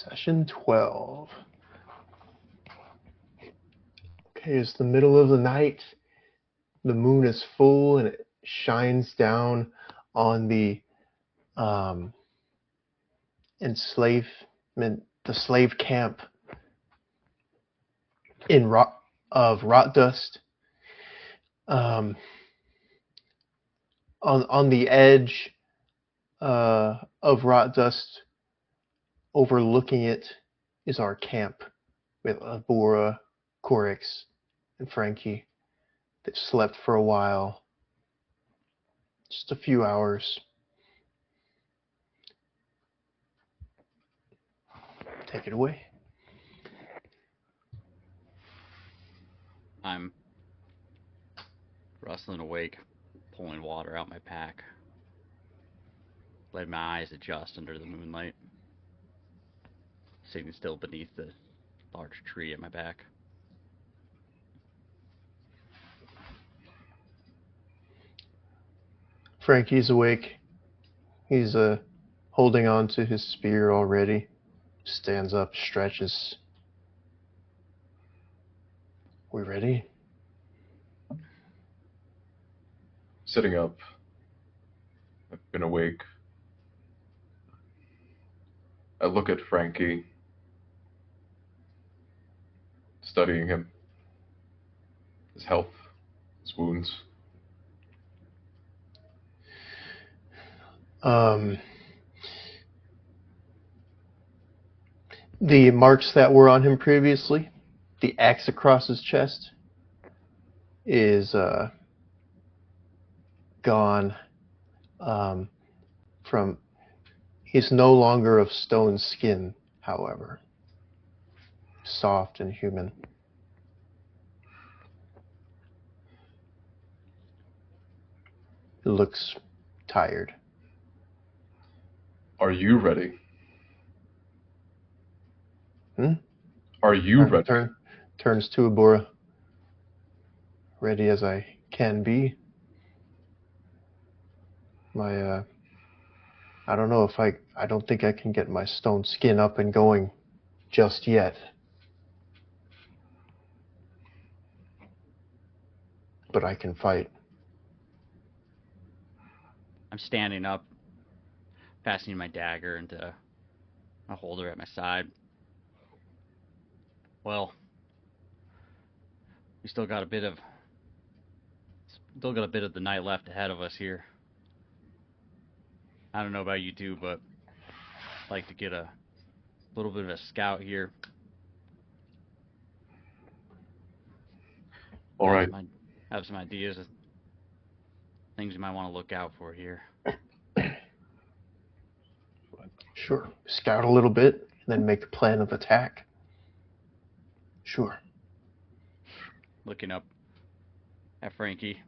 Session 12. Okay, it's the middle of the night. The moon is full and it shines down on the enslavement, the slave camp of Rot Dust. On the edge of Rot Dust, overlooking it, is our camp with Abora, Corix, and Frankie. They've slept for a while, just a few hours. Take it away. I'm rustling awake, pulling water out my pack. Let my eyes adjust under the moonlight. Sitting still beneath the large tree at my back. Frankie's awake. He's holding on to his spear already. Stands up, stretches. We ready? Sitting up. I've been awake. I look at Frankie, studying him, his health, his wounds. The marks that were on him previously, the X across his chest, is gone. He's no longer of stone skin, however. Soft and human. He looks tired. Are you ready? Are you ready? Turns to Abora. Ready as I can be. I don't know if I don't think I can get my stone skin up and going just yet. But I can fight. I'm standing up, passing my dagger into a holder at my side. Well, we still got a bit of the night left ahead of us here. I don't know about you two, but I'd like to get a little bit of a scout here. All right. Have some ideas of things you might want to look out for here. Sure. Scout a little bit, and then make a plan of attack. Sure. Looking up at Frankie.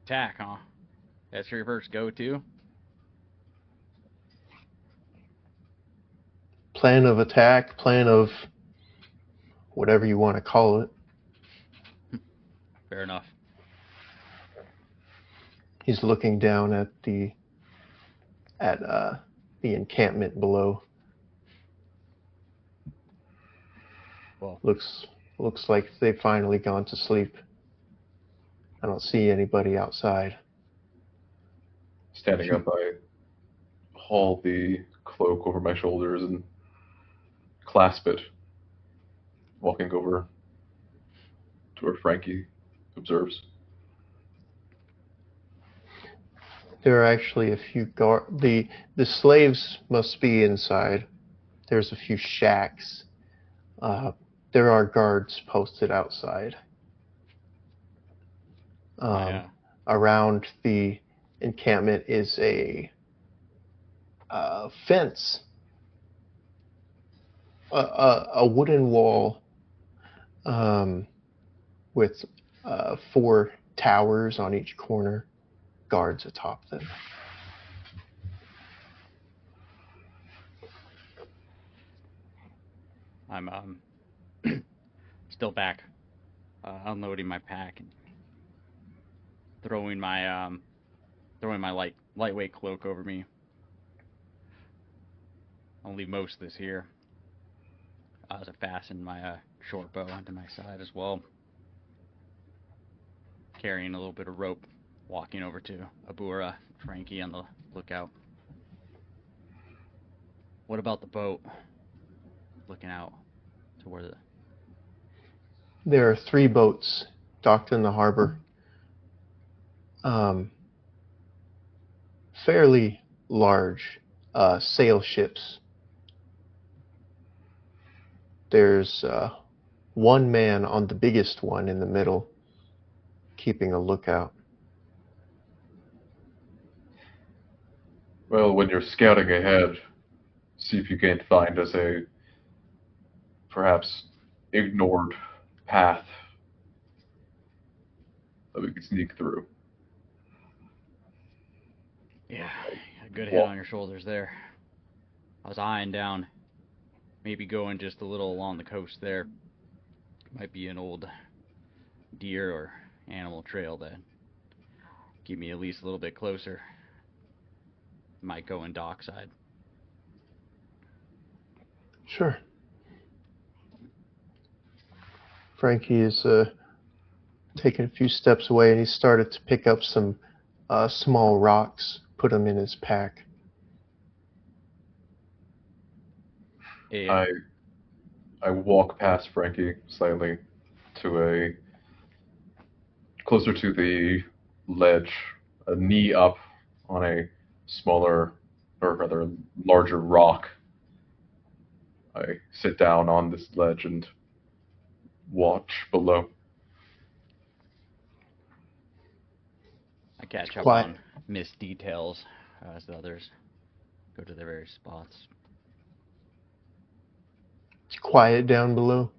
Attack, huh? That's your first go-to? Plan of attack, plan of whatever you want to call it. Fair enough. He's looking down at the encampment below. Well, looks like they've finally gone to sleep. I don't see anybody outside. Standing up, I haul the cloak over my shoulders and clasp it, walking over to where Frankie observes. There are actually a few the slaves must be inside. There's a few shacks. There are guards posted outside. Around the encampment is a fence, a wooden wall with 4 towers on each corner, guards atop them. I'm still back, unloading my pack and throwing my lightweight cloak over me. I'll leave most of this here. As I fasten my short bow onto my side as well. Carrying a little bit of rope, walking over to Abura, Frankie on the lookout. What about the boat? Looking out to where There are 3 boats docked in the harbor. Fairly large sail ships. There's 1 man on the biggest one in the middle, keeping a lookout. Well, when you're scouting ahead, see if you can't find us a perhaps ignored path that we could sneak through. Yeah, a good head Walk. on your shoulders there. I was eyeing down, maybe going just a little along the coast there. Might be an old deer or animal trail that keep me at least a little bit closer. Might go in dockside. Sure. Frankie is taking a few steps away, and he started to pick up some small rocks, put them in his pack. Yeah. I walk past Frankie slightly to a closer to the ledge, a knee up on a smaller, or rather larger rock. I sit down on this ledge and watch below. I catch It's up quiet. on missed details as the others go to their various spots. It's quiet down below.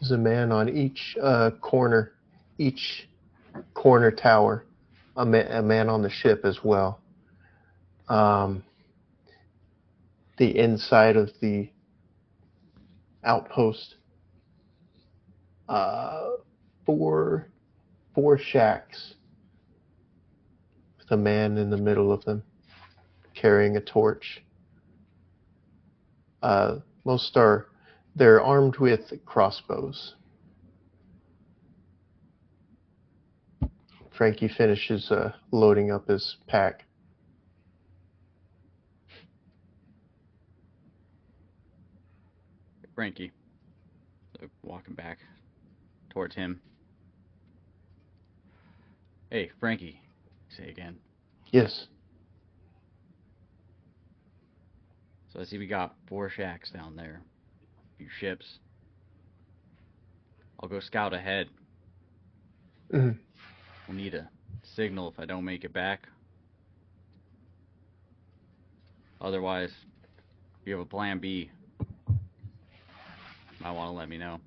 There's a man on each corner tower, a man on the ship as well. The inside of the outpost, four shacks with a man in the middle of them carrying a torch. They're armed with crossbows. Frankie finishes loading up his pack. Frankie, walking back towards him. Hey, Frankie, say again. Yes. So I see we got 4 shacks down there, a few ships. I'll go scout ahead. Mhm. We'll need a signal if I don't make it back. Otherwise, if you have a plan B, might want to let me know.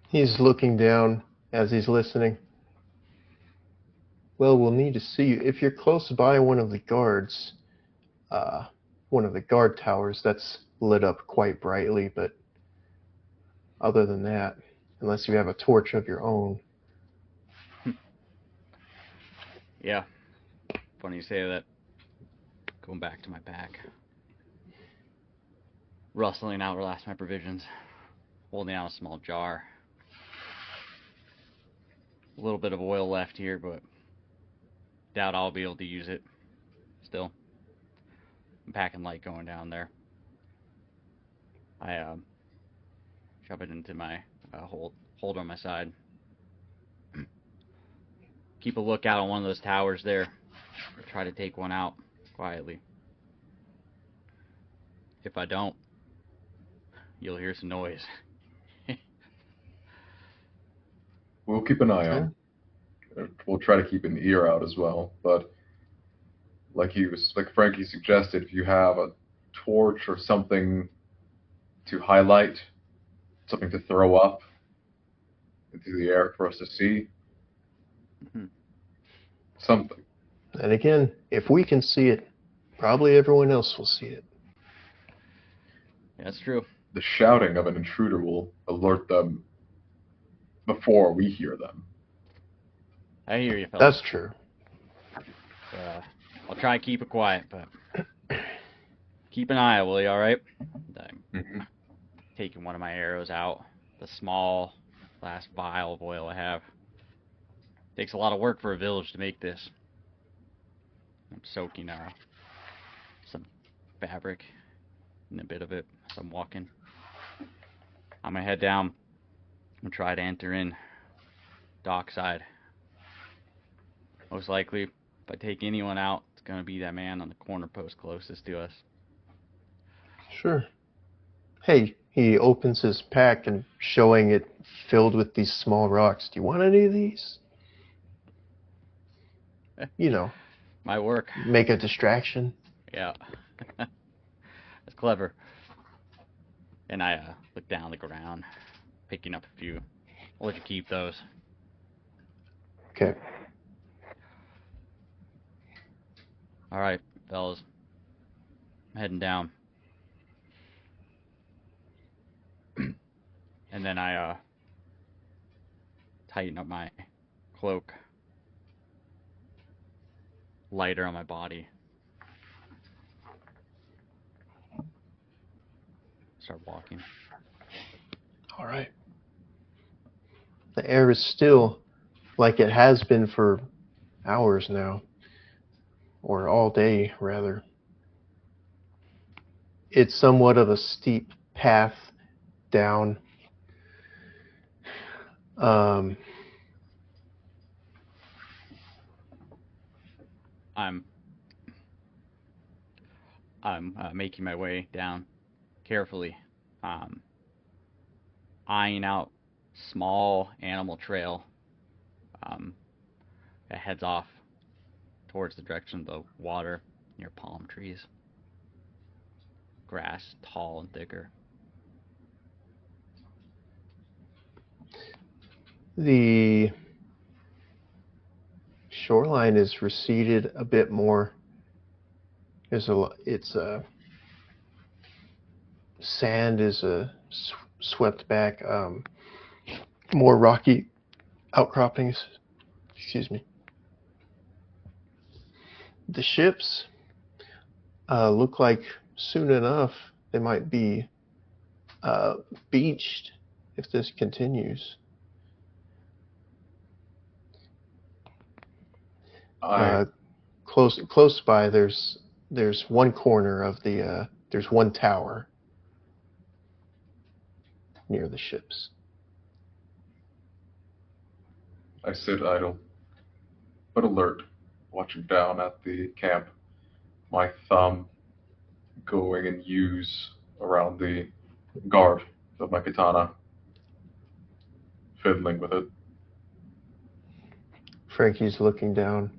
He's looking down as he's listening. Well, we'll need to see you. If you're close by one of the guards, one of the guard towers, that's lit up quite brightly, but other than that, unless you have a torch of your own. Yeah, funny you say that. Going back to my pack. Rustling out the last of my provisions. Holding out a small jar. A little bit of oil left here, but doubt I'll be able to use it. Still. I'm packing light going down there. I shove it into my holder on my side. Keep a lookout on one of those towers there. I'll try to take one out quietly. If I don't, you'll hear some noise. We'll keep an eye Okay. on. We'll try to keep an ear out as well. But like Frankie suggested, if you have a torch or something to highlight, something to throw up into the air for us to see, something. And again, if we can see it, probably everyone else will see it. Yeah, that's true. The shouting of an intruder will alert them before we hear them. I hear you, fellas. That's true. I'll try to keep it quiet, but Keep an eye out, will you, alright? I'm Mm-hmm. taking one of my arrows out. The small last vial of oil I have. Takes a lot of work for a village to make this. I'm soaking some fabric in a bit of it as I'm walking. I'm gonna head down and try to enter in dockside. Most likely, if I take anyone out, it's gonna be that man on the corner post closest to us. Sure. Hey, he opens his pack and showing it filled with these small rocks. Do you want any of these? You know, My work. make a distraction. Yeah. That's clever. And I look down the ground, picking up a few. I'll let you keep those. Okay. Alright, fellas. I'm heading down. And then I tighten up my cloak. Lighter on my body. Start walking. All right. The air is still like it has been for hours now, or all day, rather. It's somewhat of a steep path down. Um, I'm making my way down carefully, eyeing out small animal trail that heads off towards the direction of the water near palm trees. Grass tall and thicker. the shoreline is receded a bit more. It's sand is swept back, more rocky outcroppings. Excuse me. The ships look like soon enough they might be beached if this continues. Close by, there's one corner of the there's one tower near the ships. I sit idle, but alert, watching down at the camp, my thumb going in use around the guard of my katana, fiddling with it. Frankie's looking down,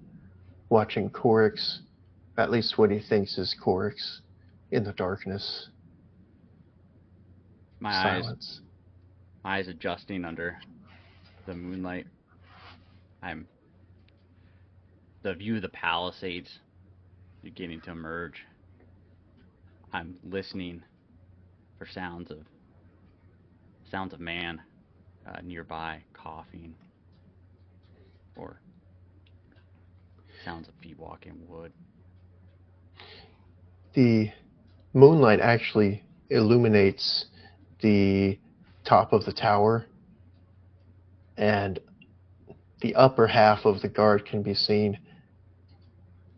watching Corix, at least what he thinks is Corix, in the darkness. Silence. My eyes adjusting under the moonlight. The view of the Palisades beginning to emerge. I'm listening for sounds of man nearby, coughing, or sounds of feet walking wood. The moonlight actually illuminates the top of the tower, and the upper half of the guard can be seen.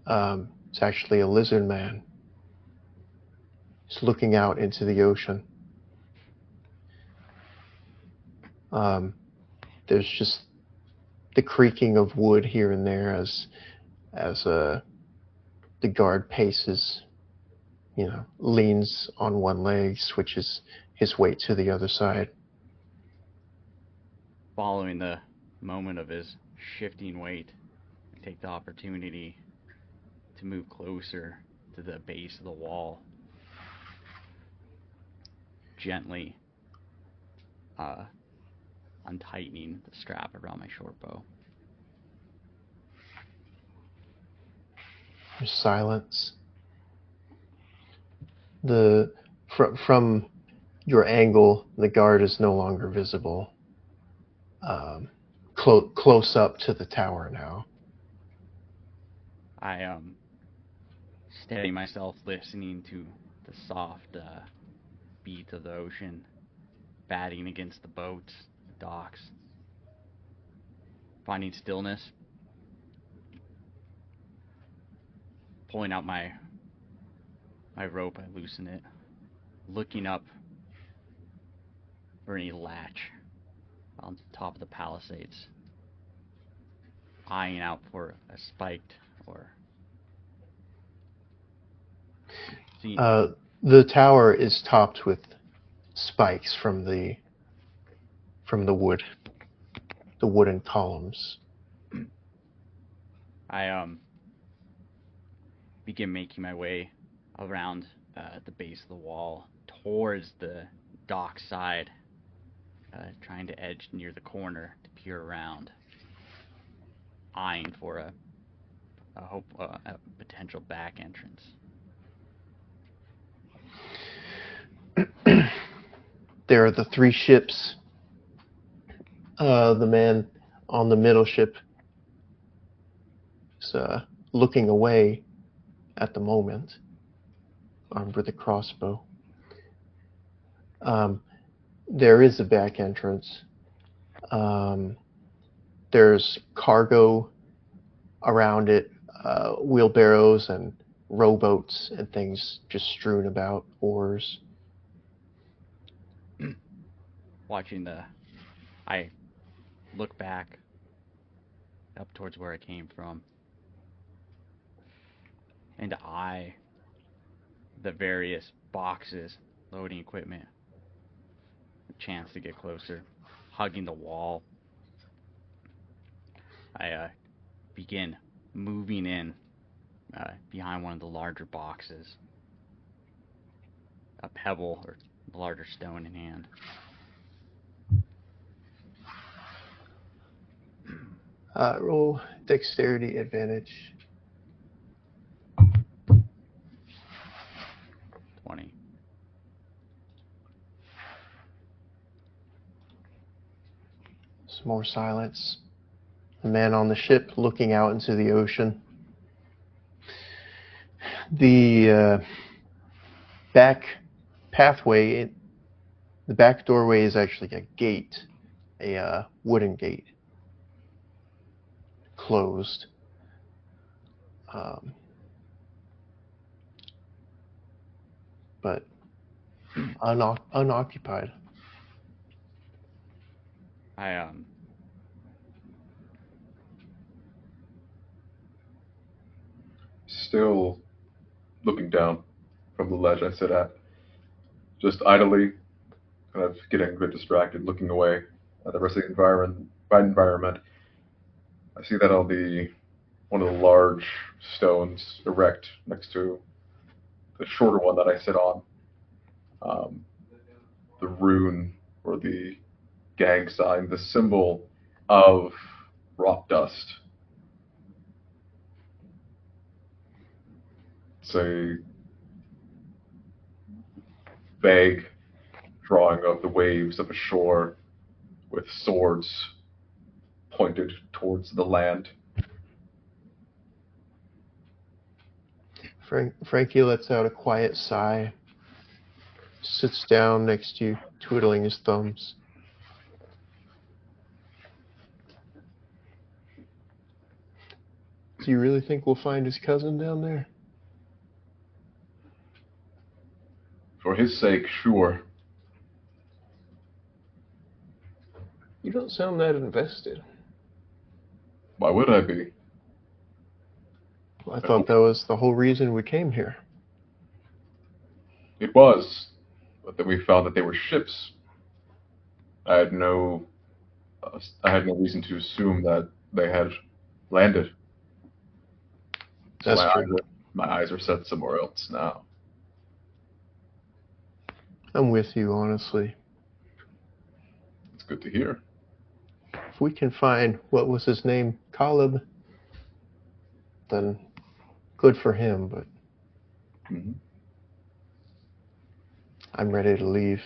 It's actually a lizard man. He's looking out into the ocean. There's just the creaking of wood here and there as the guard paces, leans on one leg, switches his weight to the other side. Following the moment of his shifting weight, I take the opportunity to move closer to the base of the wall, gently untightening the strap around my short bow. There's silence. From your angle, the guard is no longer visible. Close up to the tower now. I steady myself, listening to the soft beat of the ocean batting against the boats, the docks. Finding stillness. Pulling out my rope, I loosen it. Looking up for any latch on top of the palisades. Eyeing out for a spiked or... The tower is topped with spikes from the wood, the wooden columns. I begin making my way around the base of the wall towards the dock side, trying to edge near the corner to peer around, eyeing for a potential back entrance. There are the 3 ships. The man on the middle ship is looking away at the moment, armed with a crossbow. There is a back entrance. There's cargo around it, wheelbarrows and rowboats and things just strewn about, oars. I look back up towards where I came from and eye the various boxes, loading equipment. A chance to get closer, hugging the wall. I begin moving in behind one of the larger boxes, a pebble or a larger stone in hand. Roll dexterity advantage. 20. Some more silence. The man on the ship looking out into the ocean. The back pathway, the back doorway is actually a gate, a wooden gate, closed. But unoccupied. I Still looking down from the ledge I sit at, just idly, kind of getting a bit distracted, looking away at the rest of the environment. I see that on one of the large stones erect next to the shorter one that I sit on, the rune or the gang sign, the symbol of rock dust. It's a vague drawing of the waves of a shore with swords pointed towards the land. Frankie lets out a quiet sigh, sits down next to you, twiddling his thumbs. Do you really think we'll find his cousin down there? For his sake, sure. You don't sound that invested. Why would I be? I thought that was the whole reason we came here. It was, but then we found that they were ships. I had no reason to assume that they had landed. So That's true. My eyes are set somewhere else now. I'm with you, honestly. It's good to hear. If we can find, what was his name, Caleb, then good for him, but I'm ready to leave.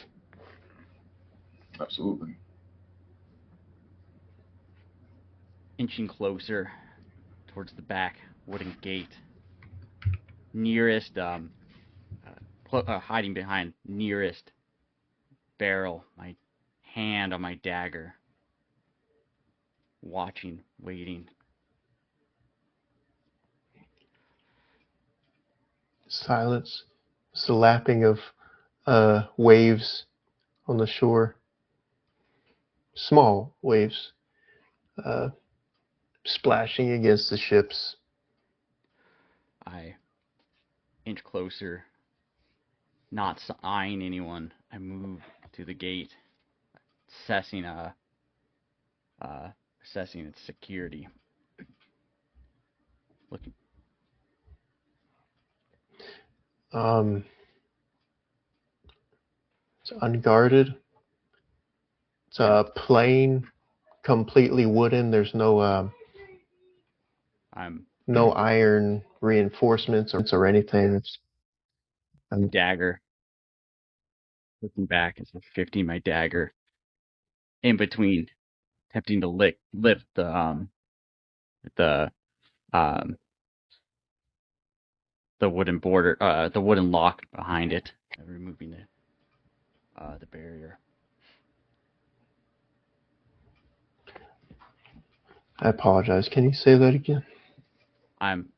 Absolutely. inching closer towards the back wooden gate, nearest hiding behind nearest barrel, my hand on my dagger, watching, waiting. Silence. It's the lapping of waves on the shore. Small waves splashing against the ships. I inch closer, not eyeing anyone. I move to the gate, assessing its security. Looking. It's unguarded. It's plain, completely wooden. There's no no iron reinforcements or anything. It's dagger. Looking back as I'm shifting my dagger in between, attempting to lift the um the wooden border, the wooden lock behind it, removing the barrier. I apologize. Can you say that again? I'm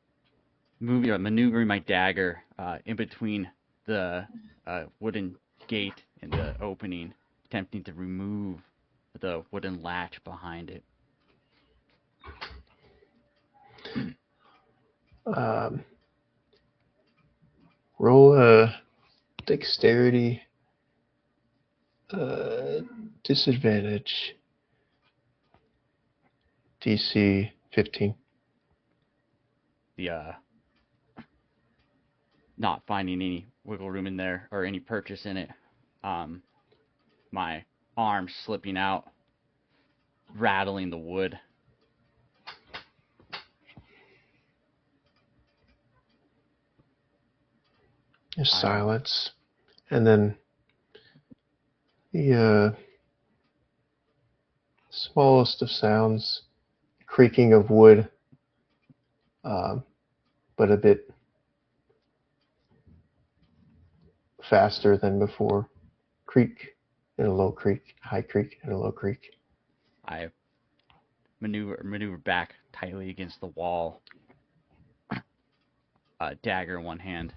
maneuvering my dagger in between the wooden gate and the opening, attempting to remove the wooden latch behind it. Roll a dexterity disadvantage. DC 15. The not finding any wiggle room in there or any purchase in it. My arm slipping out, rattling the wood. There's silence, and then the smallest of sounds, creaking of wood, but a bit faster than before. Creak and a low creak, high creak and a low creak. I maneuver back tightly against the wall, dagger in one hand,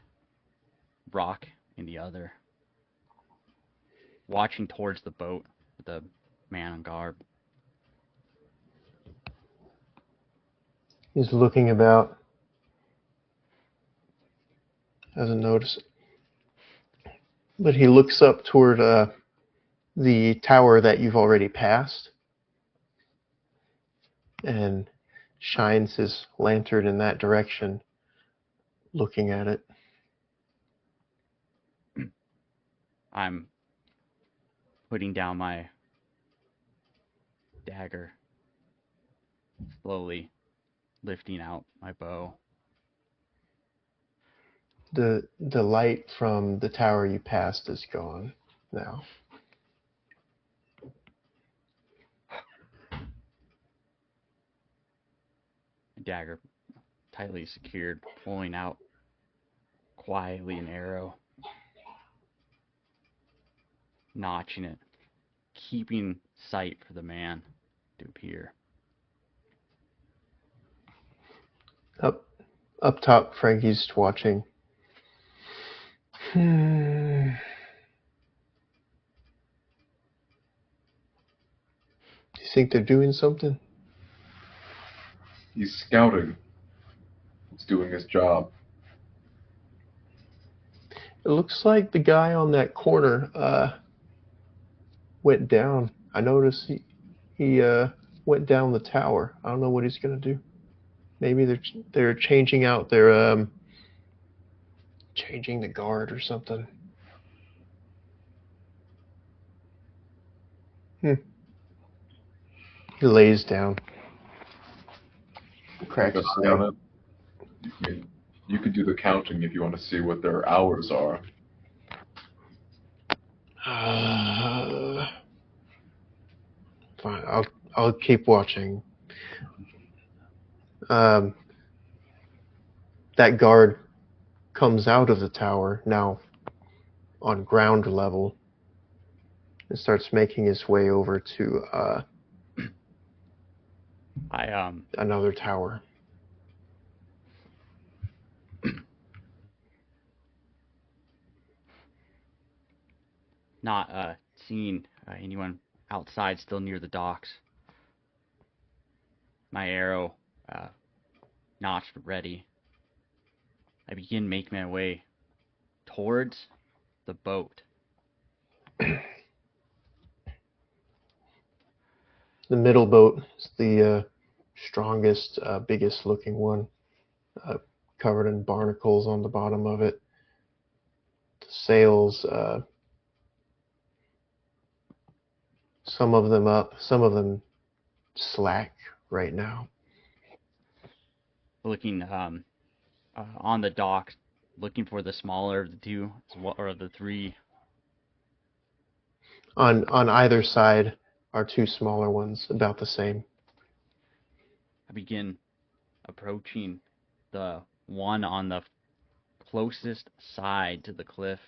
rock in the other, watching towards the boat with the man on guard. He's looking about, doesn't notice it. But he looks up toward the tower that you've already passed and shines his lantern in that direction, looking at it. I'm putting down my dagger, slowly lifting out my bow. The light from the tower you passed is gone now. Dagger tightly secured, pulling out quietly an arrow, notching it, keeping sight for the man to appear. Up top, Frankie's watching. Do you think they're doing something? He's scouting. He's doing his job. It looks like the guy on that corner went down. I noticed he went down the tower. I don't know what he's gonna do. Maybe they're changing out their changing the guard or something. He lays down. Cracks his leg. You could do the counting if you want to see what their hours are. Fine, I'll keep watching. That guard comes out of the tower now, on ground level and starts making his way over to another tower. Not seeing anyone outside, still near the docks. My arrow notched ready. I begin making my way towards the boat. The middle boat is the strongest, biggest looking one, covered in barnacles on the bottom of it. The sails, some of them up, some of them slack right now. Looking on the dock, looking for the smaller of the two, or the three. On either side are two smaller ones, about the same. I begin approaching the one on the closest side to the cliff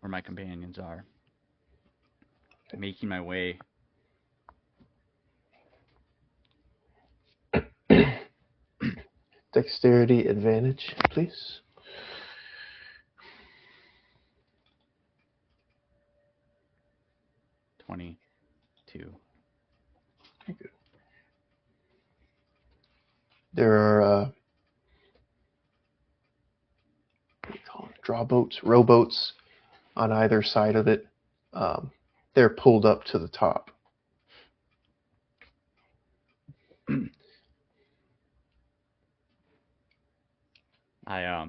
where my companions are. Making my way. Dexterity advantage, please. $22. Okay, good. There are what do you call it? Draw boats, rowboats on either side of it. They're pulled up to the top. I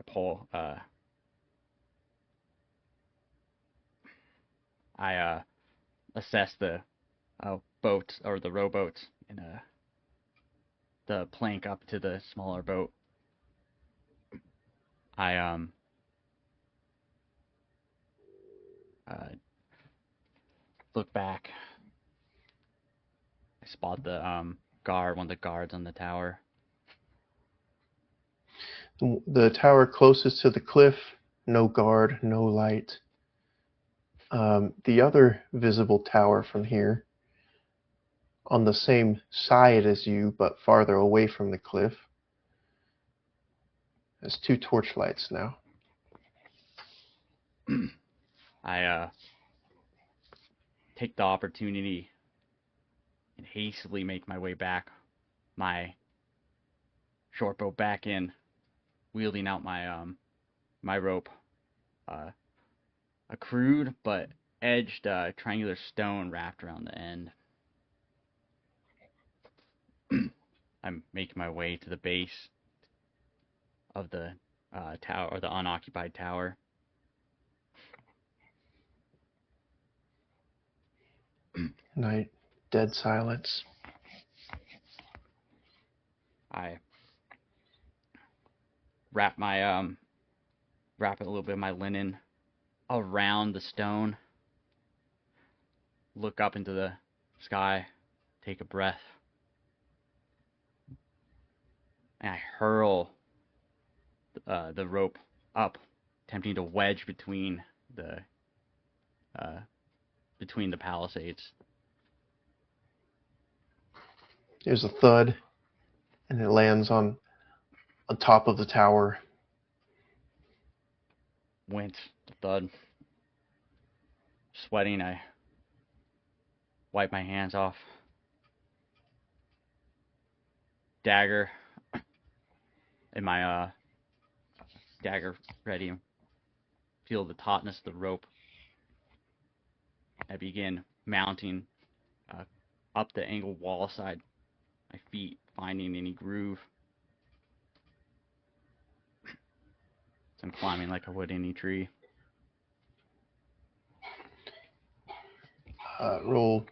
pull I assess the boats, or the rowboats, and the plank up to the smaller boat. I look back. I spot the one of the guards on the tower. The tower closest to the cliff, no guard, no light. The other visible tower from here, on the same side as you but farther away from the cliff, has two torchlights now. I take the opportunity and hastily make my way back, my short boat back in, wielding out my my rope, a crude but edged triangular stone wrapped around the end. I'm making my way to the base of the tower, or the unoccupied tower. Night, dead silence. I wrap it a little bit of my linen around the stone, look up into the sky, take a breath, and I hurl the rope up, attempting to wedge between the palisades. There's a thud, and it lands on top of the tower. Went the thud. Sweating, I wipe my hands off. Dagger in my dagger ready. Feel the tautness of the rope. I begin mounting up the angled wall side, my feet finding any groove. I'm climbing like I would any tree. Roll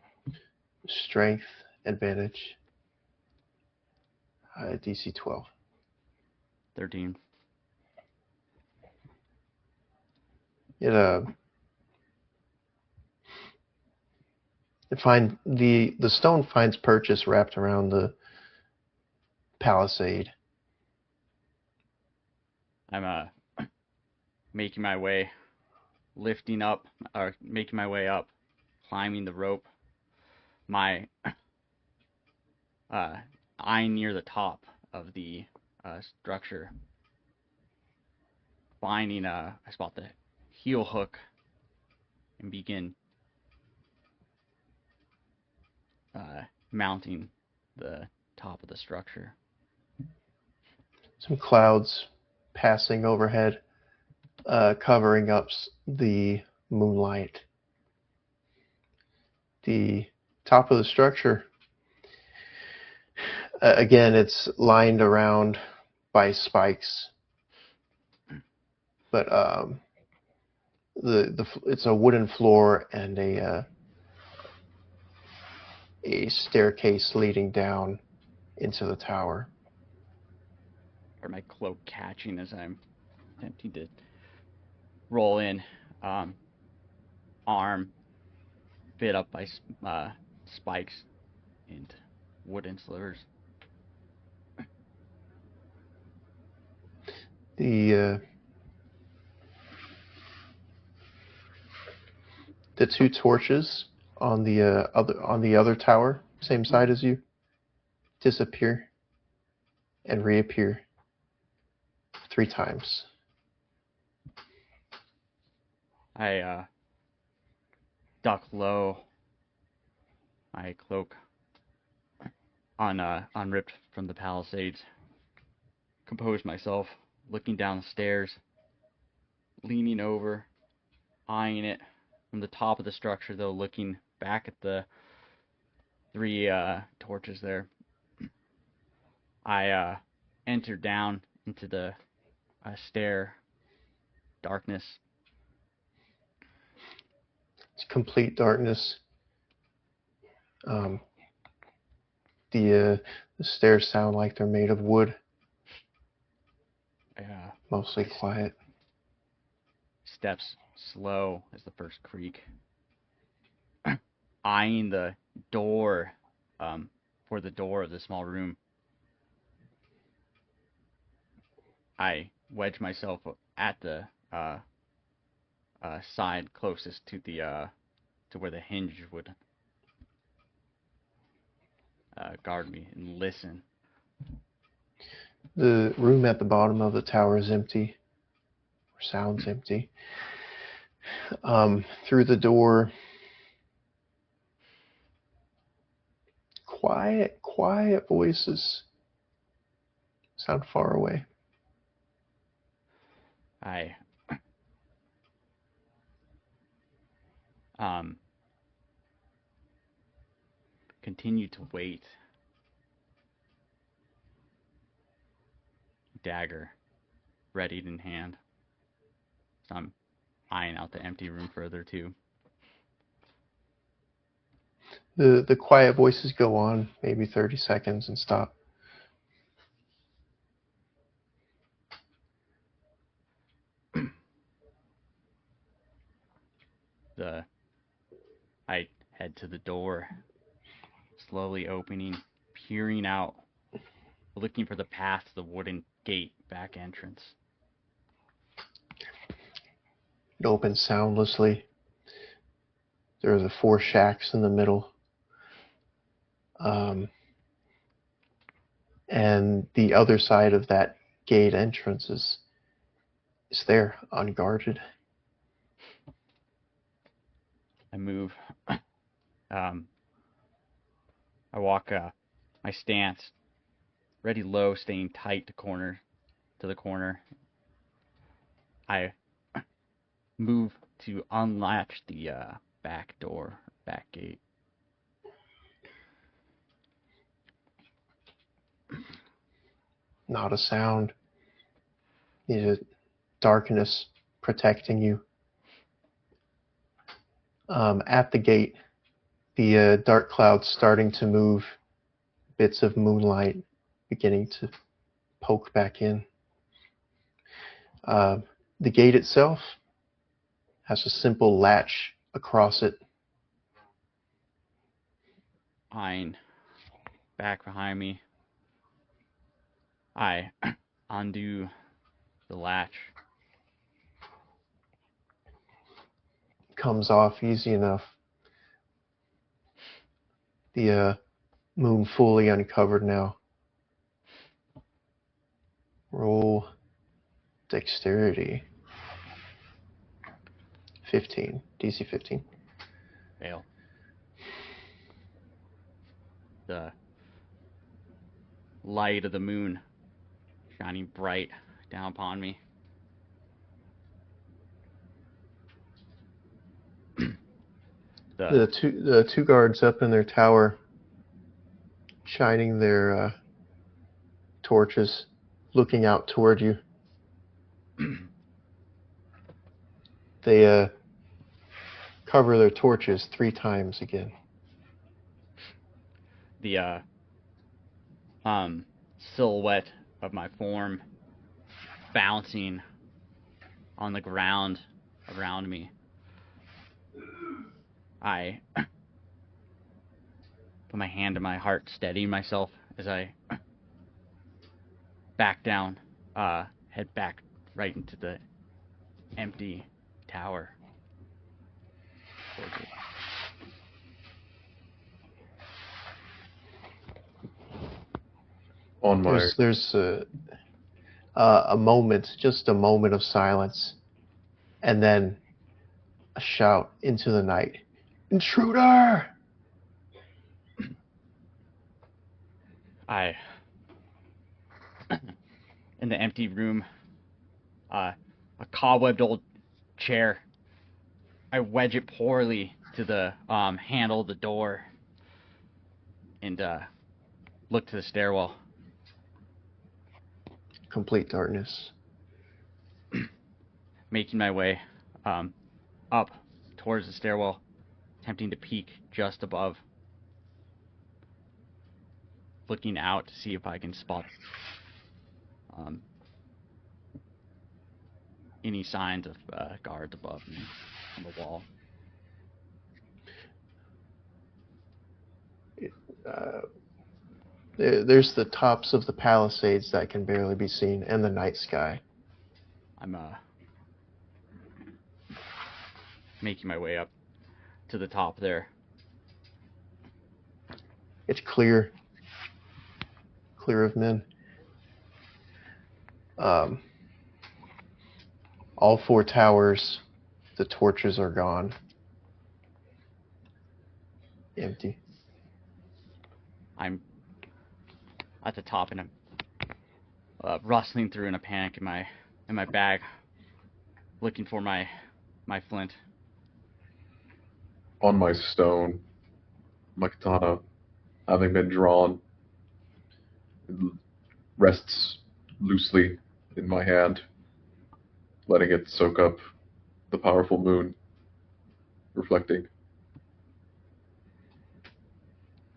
strength advantage. DC 12. 13. The stone finds purchase wrapped around the palisade. I'm making my way, lifting up, or making my way up, climbing the rope. My eye near the top of the structure, finding I spot the heel hook and begin mounting the top of the structure. Some clouds passing overhead, covering up the moonlight. The top of the structure, again, it's lined around by spikes, but it's a wooden floor and a staircase leading down into the tower. Or my cloak catching as I'm attempting to roll in, arm fit up by spikes and wooden slivers. The two torches on the other tower, same side as you, disappear and reappear 3 times. I duck low, my cloak unripped from the palisades. Compose myself, looking down the stairs, leaning over, eyeing it from the top of the structure, though looking back at the 3 torches there. I enter down into the stair darkness. It's complete darkness. The stairs sound like they're made of wood. Mostly quiet. Steps slow as the first creak. Eyeing the door, for the door of the small room. I wedge myself at the side closest to the to where the hinge would guard me, and listen. The room at the bottom of the tower is empty, or sounds empty. Through the door, quiet voices sound far away. I continue to wait. Dagger readied in hand. So I'm eyeing out the empty room further too. The quiet voices go on maybe 30 seconds and stop. I head to the door, slowly opening, peering out, looking for the path to the wooden gate back entrance. It opens soundlessly. There are the 4 shacks in the middle. And the other side of that gate entrance is there, unguarded. I move. I walk my stance, ready low, staying tight to the corner. I move to unlatch the back door, back gate. Not a sound. There's darkness protecting you. At the gate, the dark clouds starting to move, bits of moonlight beginning to poke back in. The gate itself has a simple latch across it. Eyeing back behind me, I undo the latch. Comes off easy enough. The moon fully uncovered now. Roll dexterity. 15. DC 15. Fail. The light of the moon shining bright down upon me. The two guards up in their tower, shining their torches, looking out toward you. They cover their torches 3 times again. The silhouette of my form bouncing on the ground around me. I put my hand to my heart, steadying myself as I back down, head back right into the empty tower. Towards it. On my There's a moment, just a moment of silence, and then a shout into the night. Intruder! In the empty room, a cobwebbed old chair. I wedge it poorly to the handle of the door and look to the stairwell. Complete darkness. Making my way up towards the stairwell, attempting to peek just above. Looking out to see if I can spot any signs of guards above me on the wall. There's the tops of the palisades that can barely be seen, and the night sky. I'm making my way up to the top there. It's clear of men. All 4 towers, the torches are gone. Empty. I'm at the top and I'm rustling through in a panic in my bag, looking for my flint. on my stone, my katana, having been drawn, it rests loosely in my hand, letting it soak up the powerful moon, reflecting.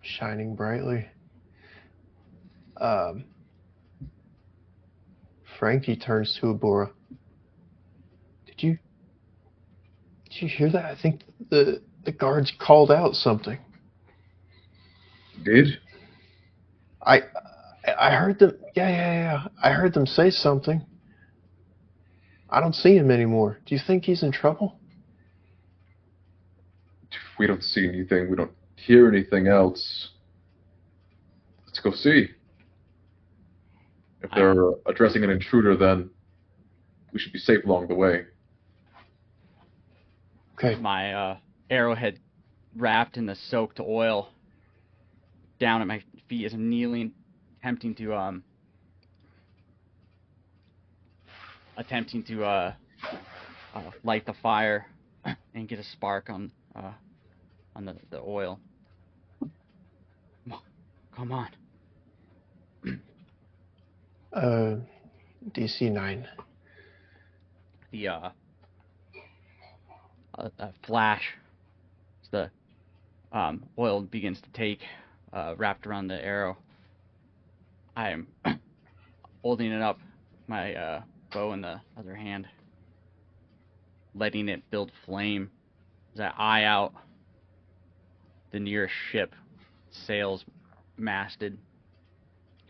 Shining brightly. Frankie turns to Abora. Did you hear that? I think the guards called out something. Did? I heard them. Yeah. I heard them say something. I don't see him anymore. Do you think he's in trouble? If we don't see anything, we don't hear anything else. Let's go see. If they're addressing an intruder, then we should be safe along the way. Okay. My arrowhead wrapped in the soaked oil down at my feet as I'm kneeling, attempting to light the fire and get a spark on the oil. Come on. DC 9. The a flash as the oil begins to take, wrapped around the arrow. I am holding it up, my bow in the other hand, letting it build flame as I eye out the nearest ship, sails masted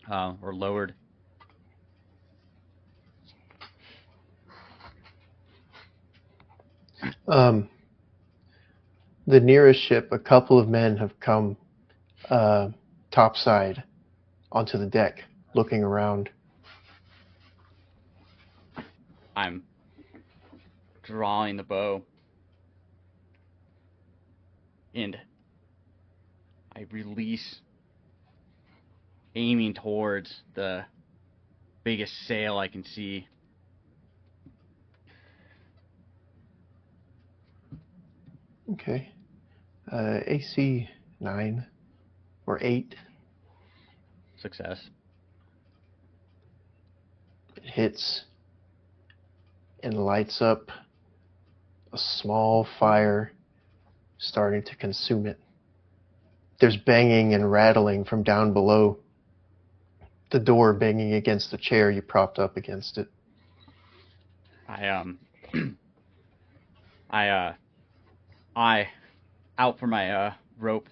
or lowered. The nearest ship, a couple of men have come topside onto the deck, looking around. I'm drawing the bow, and I release, aiming towards the biggest sail I can see. Okay. AC 9 or 8. Success. It hits and lights up a small fire, starting to consume it. There's banging and rattling from down below. The door banging against the chair you propped up against it. I out for my rope,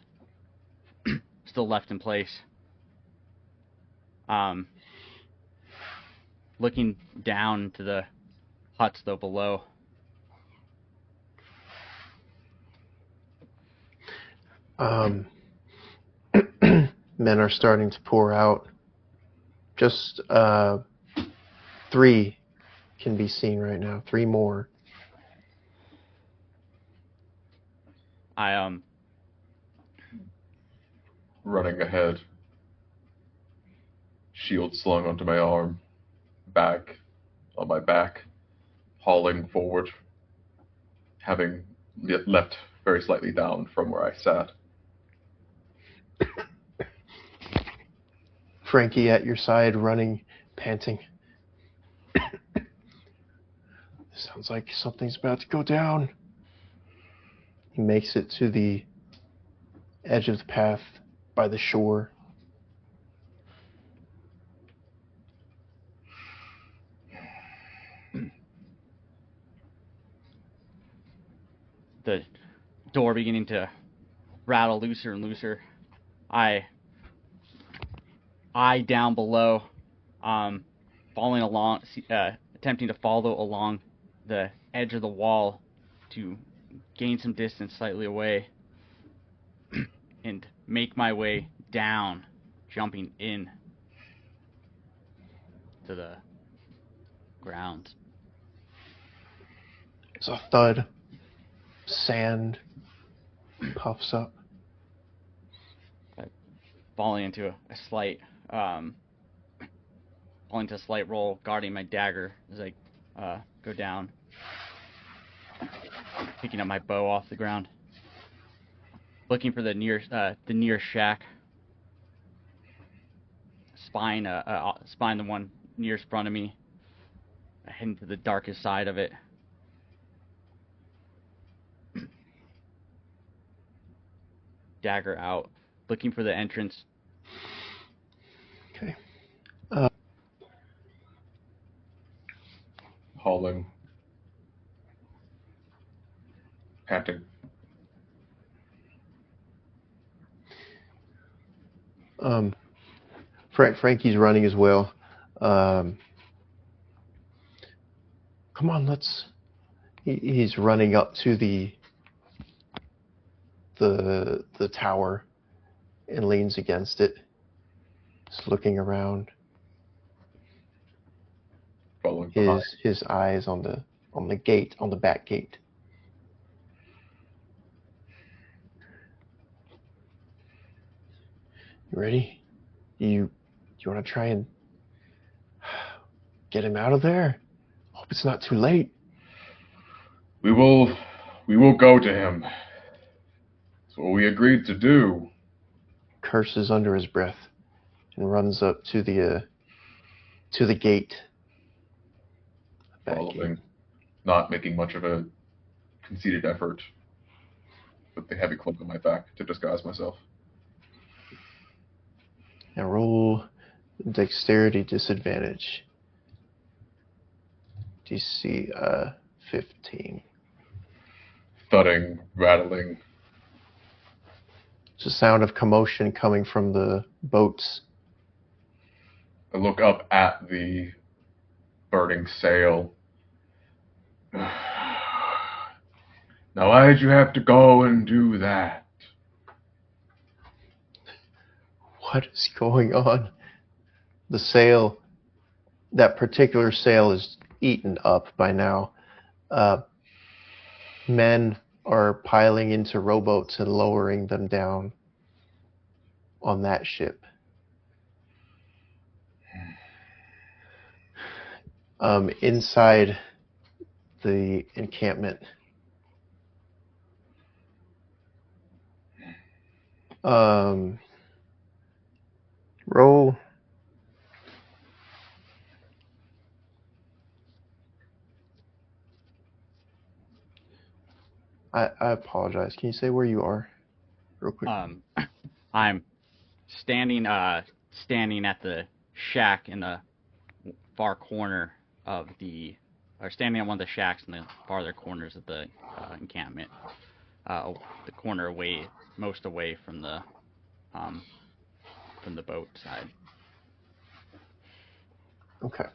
still left in place. Looking down to the huts though below. Men are starting to pour out. Just 3 can be seen right now. 3 more. Running ahead, shield slung onto my arm, bag on my back, hauling forward, having leapt very slightly down from where I sat. Frankie at your side, running, panting. Sounds like something's about to go down. He makes it to the edge of the path by the shore. The door beginning to rattle looser and looser. I down below, following along, attempting to follow along the edge of the wall to gain some distance slightly away and make my way down, jumping in to the ground. There's a thud. Sand puffs up. Falling into a slight roll, guarding my dagger as I go down, picking up my bow off the ground, looking for the near shack, spying the one nearest front of me, heading to the darkest side of it. Dagger out, looking for the entrance. Okay. Hauling, panting. Frankie's running as well. Come on, he's running up to the tower and leans against it, just looking around. Following behind. His eyes on the gate, on the back gate. You ready? You want to try and get him out of there? Hope it's not too late. We will go to him. That's what we agreed to do. Curses under his breath and runs up to the gate. Following, not making much of a conceited effort with the heavy cloak on my back to disguise myself. Now roll dexterity disadvantage. DC 15. Thudding, rattling. It's a sound of commotion coming from the boats. I look up at the burning sail. Now, why did you have to go and do that? What is going on? The sail, that particular sail is eaten up by now. Men are piling into rowboats and lowering them down on that ship. Inside the encampment, roll. I apologize. Can you say where you are, real quick? I'm standing at the shack in the far corner of the, or standing on one of the shacks in the farther corners of the encampment, the corner most away from the boat side. Okay.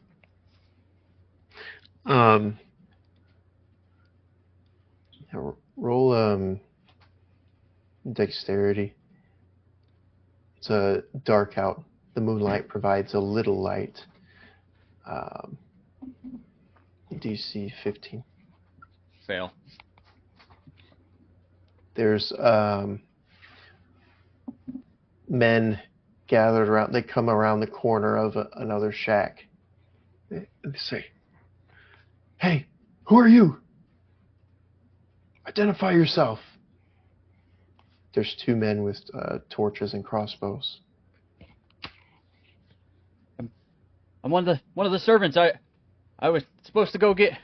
Roll dexterity. It's dark out. The moonlight provides a little light. DC 15. Fail. There's men gathered around. They come around the corner of another shack. They say, "Hey, who are you? Identify yourself." There's two men with torches and crossbows. I'm one of the servants. I was supposed to go get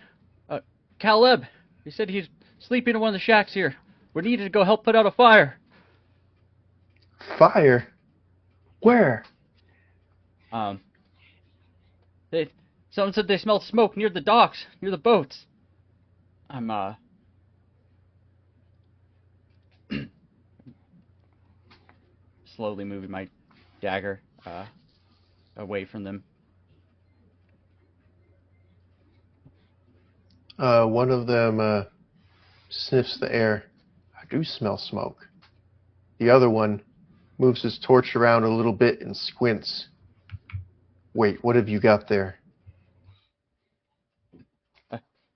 Caleb. He said he's sleeping in one of the shacks here. We needed to go help put out a fire. Fire? Where? Someone said they smelled smoke near the docks, near the boats. I'm slowly moving my dagger away from them. One of them sniffs the air. I do smell smoke. The other one moves his torch around a little bit and squints. Wait, what have you got there?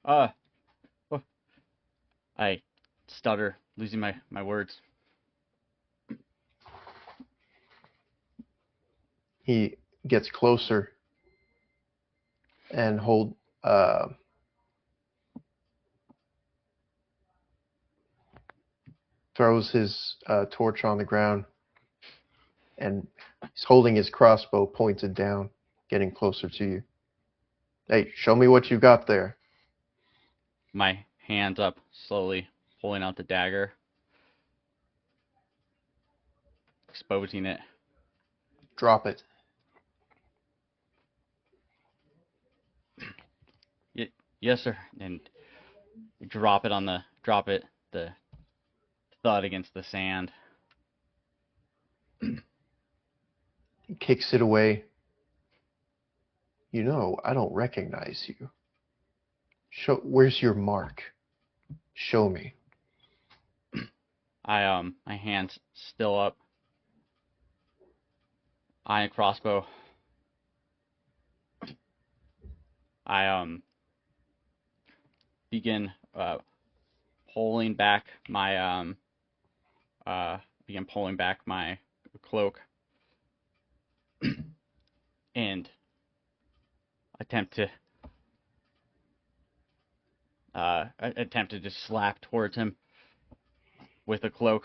I stutter, losing my words. He gets closer and throws his torch on the ground, and he's holding his crossbow pointed down, getting closer to you. Hey, show me what you got there. My hands up, slowly pulling out the dagger, exposing it. Drop it. Yes, sir. And drop it, the thud against the sand. He kicks it away. You know, I don't recognize you. Where's your mark? Show me. My hands still up. Iron crossbow. I begin pulling back my cloak and attempt to just slap towards him with the cloak,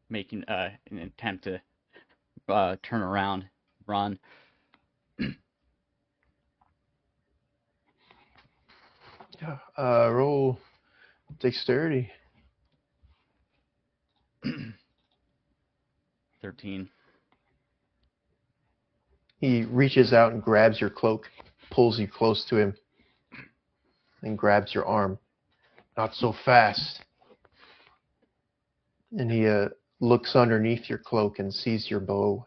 making an attempt to turn around, run. Yeah. Roll dexterity. 13. He reaches out and grabs your cloak, pulls you close to him, and grabs your arm. Not so fast. And he looks underneath your cloak and sees your bow.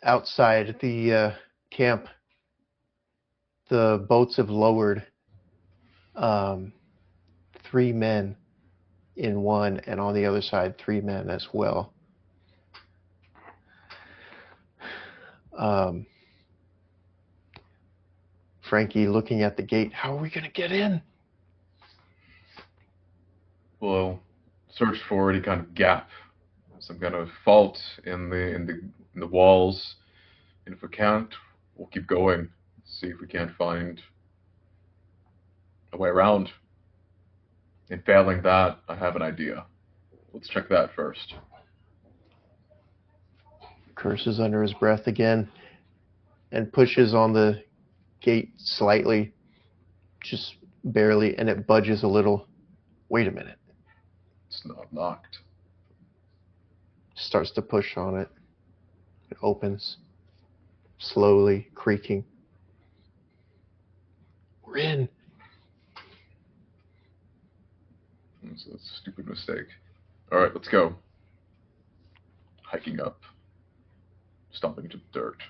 Outside the camp, The boats have lowered 3 men in one, and on the other side, 3 men as well. Frankie looking at the gate. How are we going to get in? We'll search for any kind of gap, some kind of fault in the walls, and if we can't, we'll keep going. See if we can't find a way around. And failing that, I have an idea. Let's check that first. Curses under his breath again and pushes on the gate slightly, just barely, and it budges a little. Wait a minute. It's not locked. Starts to push on it. It opens, slowly creaking. We're in. It's a stupid mistake. Alright, let's go. Hiking up. Stomping into dirt.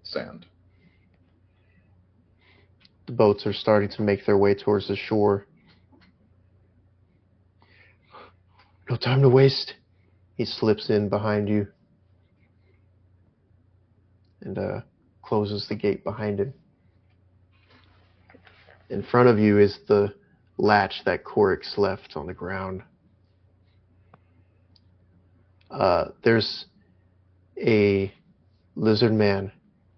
Sand. The boats are starting to make their way towards the shore. No time to waste. He slips in behind you and closes the gate behind him. In front of you is the latch that Corix left on the ground. There's a lizard man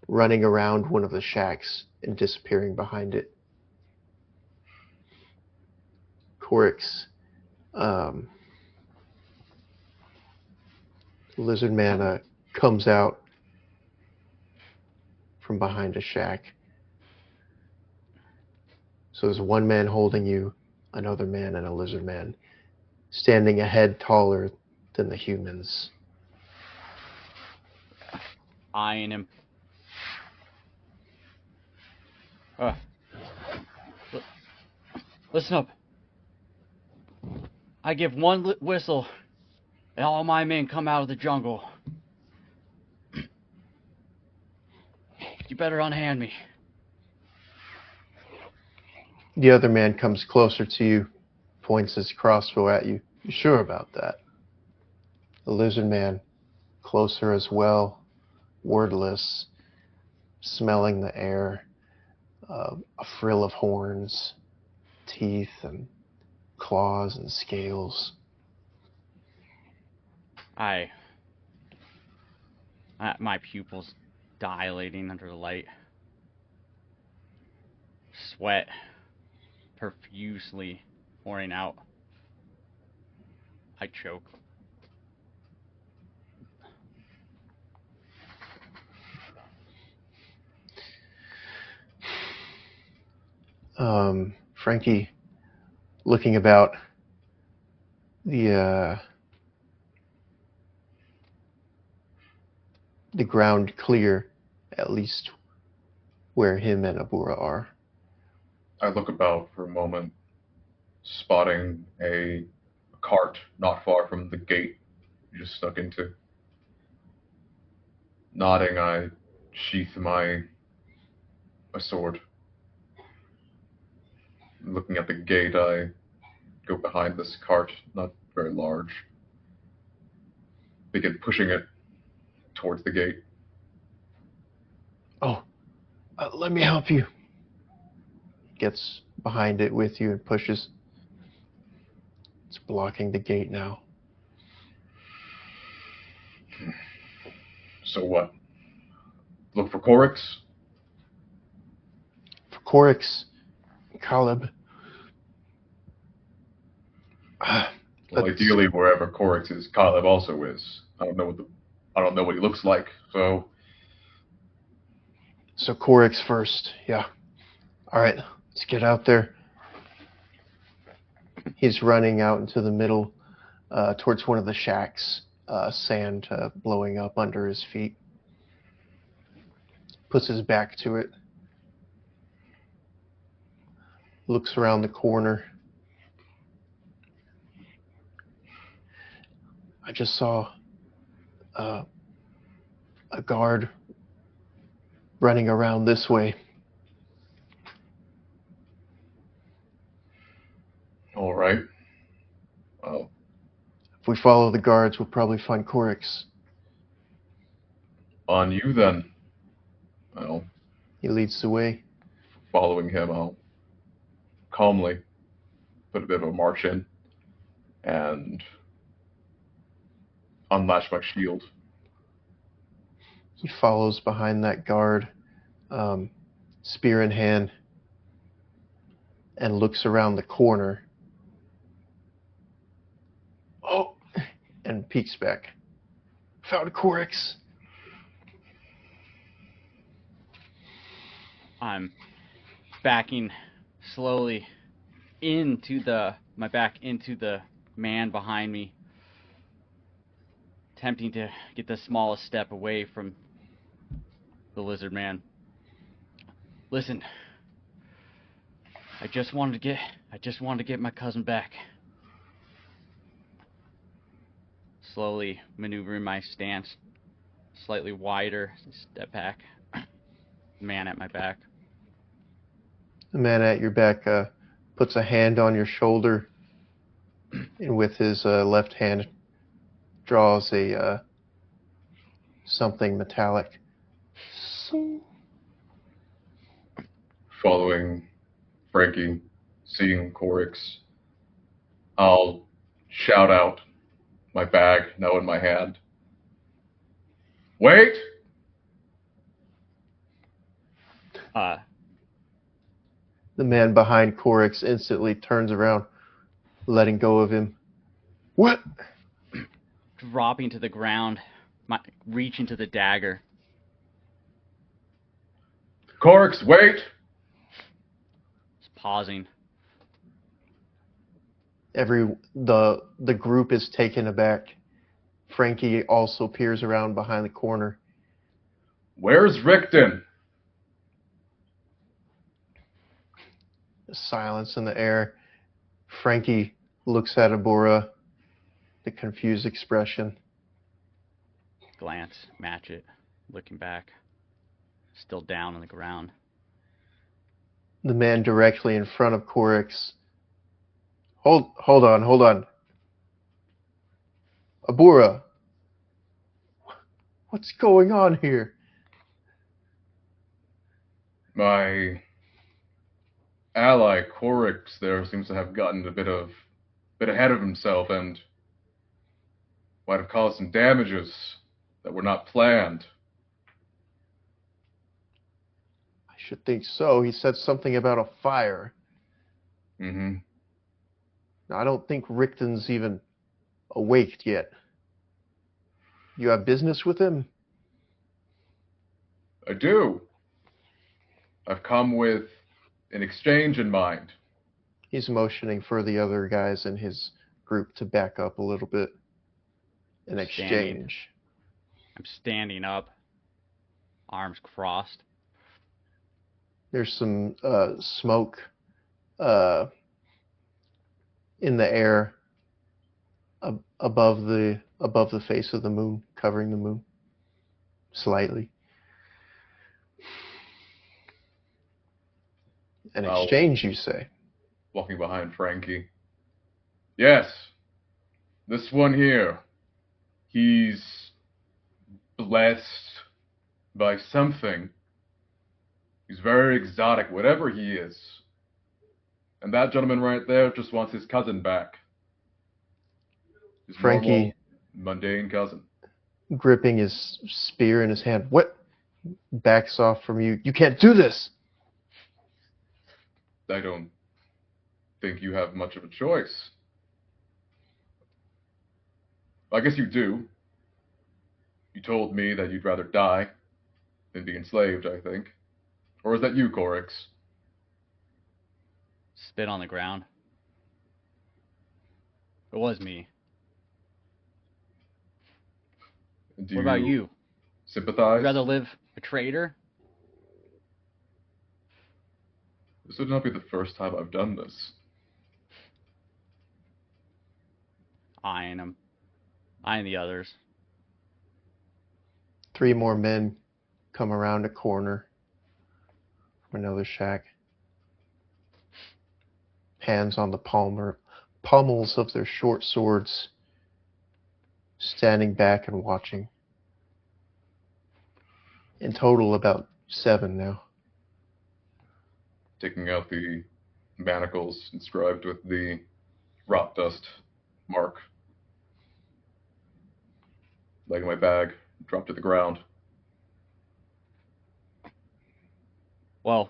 running around one of the shacks and disappearing behind it. Corix, lizard man comes out from behind a shack. So there's one man holding you, another man, and a lizard man standing a head taller than the humans. Eyeing him. Listen up. I give one whistle, and all my men come out of the jungle. You better unhand me. The other man comes closer to you, points his crossbow at you. You sure about that? The lizard man, closer as well, wordless, smelling the air, a frill of horns, teeth and claws and scales. My pupils dilating under the light. Sweat profusely pouring out. I choke. Frankie, looking about the ground clear, at least where him and Abura are. I look about for a moment, spotting a cart not far from the gate you just stuck into. Nodding, I sheath my sword. Looking at the gate, I go behind this cart, not very large. Begin pushing it towards the gate. Oh, let me help you. Gets behind it with you and pushes. It's blocking the gate now. So what? Look for Corix? For Corix, Caleb. Well, ideally, wherever Corix is, Caleb also is. I don't know what he looks like, so. So Corix first, yeah. All right, let's get out there. He's running out into the middle, towards one of the shacks. Sand blowing up under his feet. Puts his back to it. Looks around the corner. I just saw a guard running around this way. All right. Well, If we follow the guards, we'll probably find Corix. on you then. Well, He leads the way. following him, I'll calmly put a bit of a march in and unlatch my shield. He follows behind that guard, spear in hand, and looks around the corner. Oh, and peeks back. Found Corix. I'm backing slowly into my back into the man behind me, attempting to get the smallest step away from the lizard man. Listen, I just wanted to get my cousin back. Slowly maneuvering my stance slightly wider, step back. Man at my back. The man at your back puts a hand on your shoulder, and with his left hand draws a something metallic. Following Frankie, seeing Corix, I'll shout out, my bag now in my hand. Wait! The man behind Corix instantly turns around, letting go of him. What? Dropping to the ground, reaching to the dagger. Corix, wait! Just pausing. The group is taken aback. Frankie also peers around behind the corner. Where's Rickton? Silence in the air. Frankie looks at Abora, the confused expression. Glance, match it, looking back. Still down on the ground. The man directly in front of Corix. Hold on. Abora, what's going on here? My ally Corix there seems to have gotten a bit ahead of himself and might have caused some damages that were not planned. I should think so. He said something about a fire. Mm-hmm. Now, I don't think Richton's even awaked yet. You have business with him? I do. I've come with an exchange in mind. He's motioning for the other guys in his group to back up a little bit. An exchange. I'm standing up, arms crossed. There's some smoke in the air above the face of the moon, covering the moon slightly. An exchange, you say? Walking behind Frankie. Yes, this one here. He's blessed by something. He's very exotic, whatever he is. And that gentleman right there just wants his cousin back. His Frankie, normal, mundane cousin. Gripping his spear in his hand. What? Backs off from you. You can't do this! I don't think you have much of a choice. I guess you do. You told me that you'd rather die than be enslaved, I think. Or is that you, Corix? Spit on the ground. It was me. Do What about you? Sympathize? You'd rather live a traitor? This would not be the first time I've done this. Eyeing him. Eyeing the others. 3 more men come around a corner from another shack. Hands on the pommels of their short swords, standing back and watching. In total, about 7 now. Taking out the manacles inscribed with the rot dust mark. Laying my bag, drop to the ground. Well,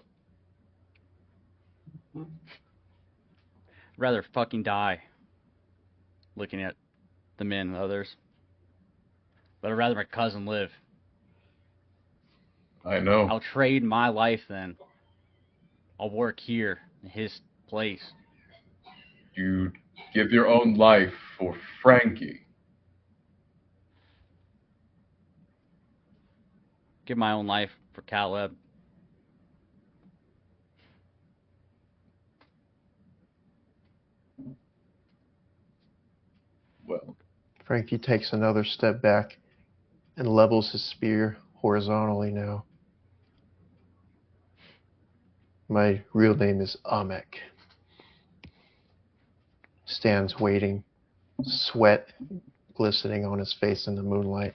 rather fucking die looking at the men and others. But I'd rather my cousin live. I know. I'll trade my life then. I'll work here in his place. You'd give your own life for Frankie. Give my own life for Caleb. Well, Frankie takes another step back and levels his spear horizontally now. My real name is Amek. Stands waiting, sweat glistening on his face in the moonlight.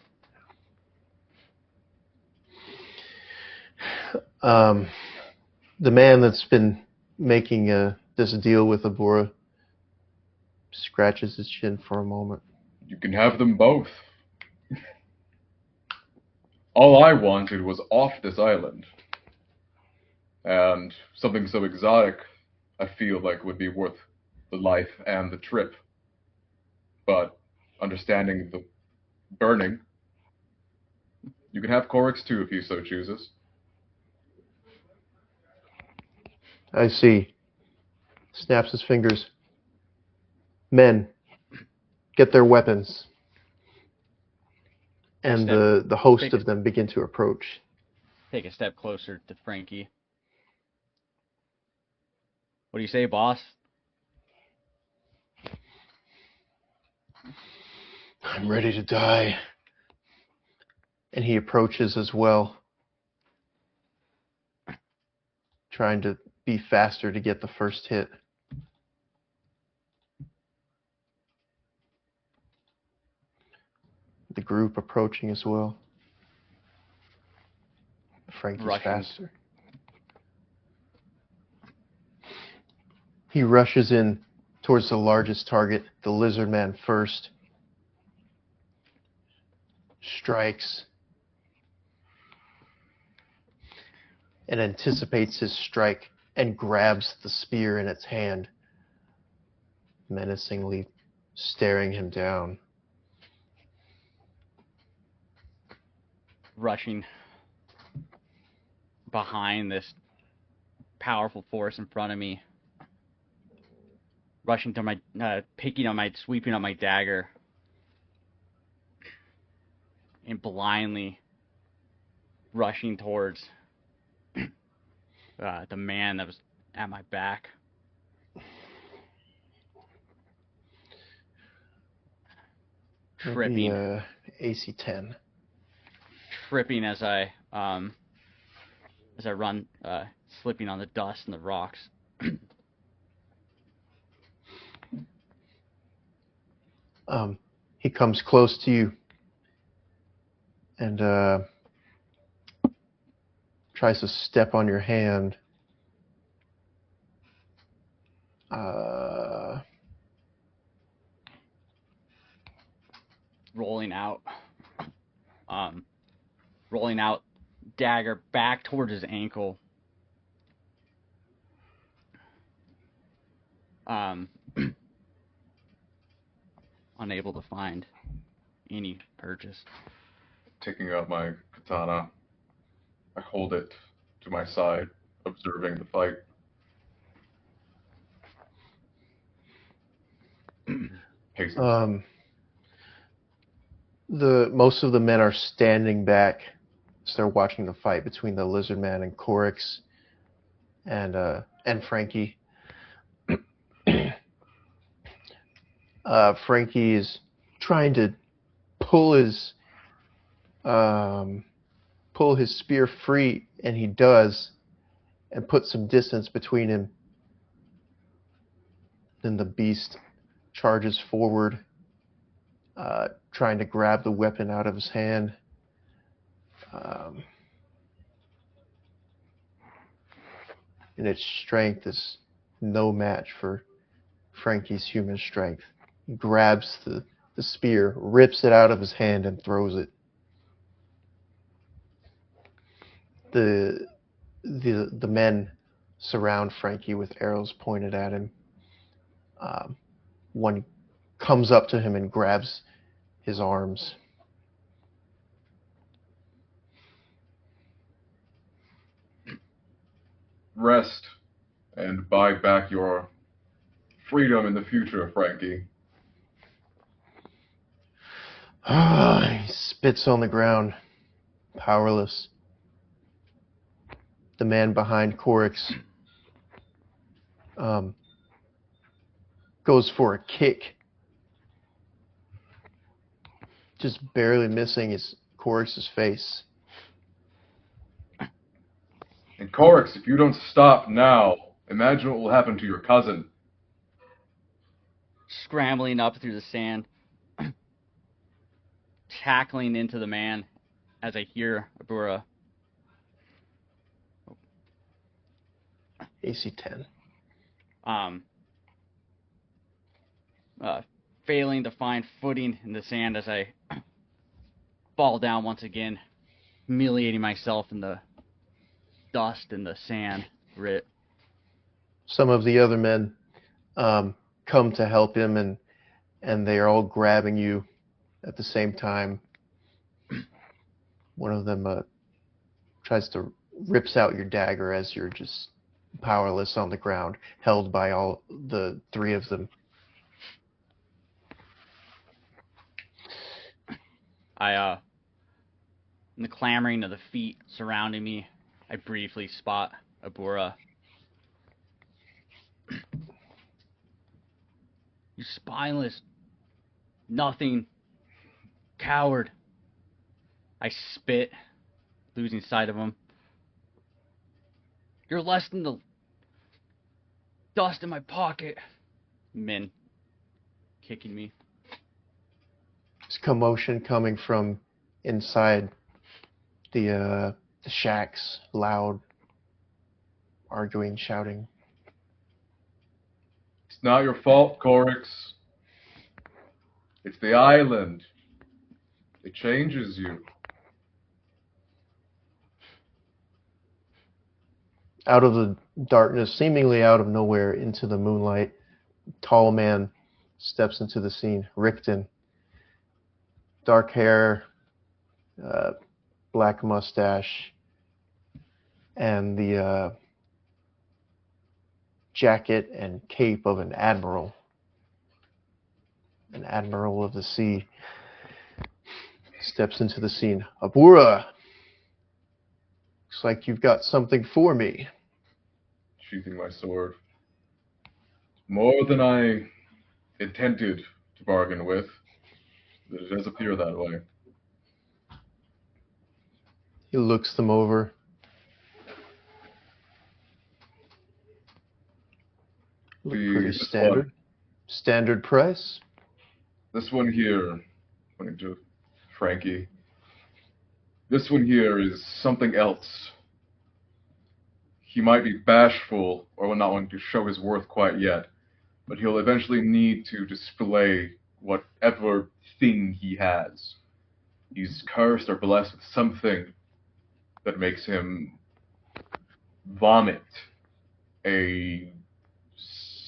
The man that's been making this deal with Abura scratches his chin for a moment. you can have them both. All I wanted was off this island. And something so exotic, I feel like would be worth the life and the trip. But understanding the burning, you can have Corix too if he so chooses. I see. Snaps his fingers. Men, get their weapons. And the host of them begin to approach. Take a step closer to Frankie. What do you say, boss? I'm ready to die. And he approaches as well, trying to be faster to get the first hit. The group approaching as well. Frankie's Rushing. faster. He rushes in towards the largest target, the lizard man first. Strikes. And anticipates his strike and grabs the spear in its hand, menacingly staring him down. Rushing behind this powerful force in front of me. Rushing to my, sweeping on my dagger. And blindly rushing towards the man that was at my back. Tripping. Maybe, AC 10. Tripping as I run, slipping on the dust and the rocks. He comes close to you and tries to step on your hand. Rolling out dagger back towards his ankle. Unable to find any purchase. Taking out my katana, I hold it to my side, observing the fight. Most of the men are standing back as they're watching the fight between the lizard man and Corix and Frankie. Frankie is trying to pull his spear free, and he does, and put some distance between him. Then the beast charges forward, trying to grab the weapon out of his hand. And its strength is no match for Frankie's human strength. He grabs the spear, rips it out of his hand, and throws it. The men surround Frankie with arrows pointed at him. One comes up to him and grabs his arms. Rest and buy back your freedom in the future, Frankie. He spits on the ground, powerless. The man behind Corix goes for a kick, just barely missing Corix's face. And Corix, if you don't stop now, imagine what will happen to your cousin. Scrambling up through the sand, tackling into the man as I hear Abura. AC 10. Failing to find footing in the sand as I fall down once again, humiliating myself in the dust and the sand. Some of the other men come to help him, and they are all grabbing you at the same time. One of them tries to rips out your dagger as you're just powerless on the ground, held by all the three of them. In the clamoring of the feet surrounding me, I briefly spot Abura. You spineless, nothing, coward. I spit, losing sight of him. You're less than the dust in my pocket. Men kicking me. There's commotion coming from inside the shacks, loud, arguing, shouting. It's not your fault, Corix. It's the island. It changes you. Out of the darkness, seemingly out of nowhere, into the moonlight, tall man steps into the scene. Rickton. Dark hair, black mustache, and the jacket and cape of an admiral of the sea, steps into the scene. Abura, looks like you've got something for me. Sheathing my sword. More than I intended to bargain with, but it does appear that way. He looks them over. Look pretty standard. Standard price. This one here, pointing to Frankie. This one here is something else. He might be bashful or not wanting to show his worth quite yet, but he'll eventually need to display whatever thing he has. He's cursed or blessed with something that makes him vomit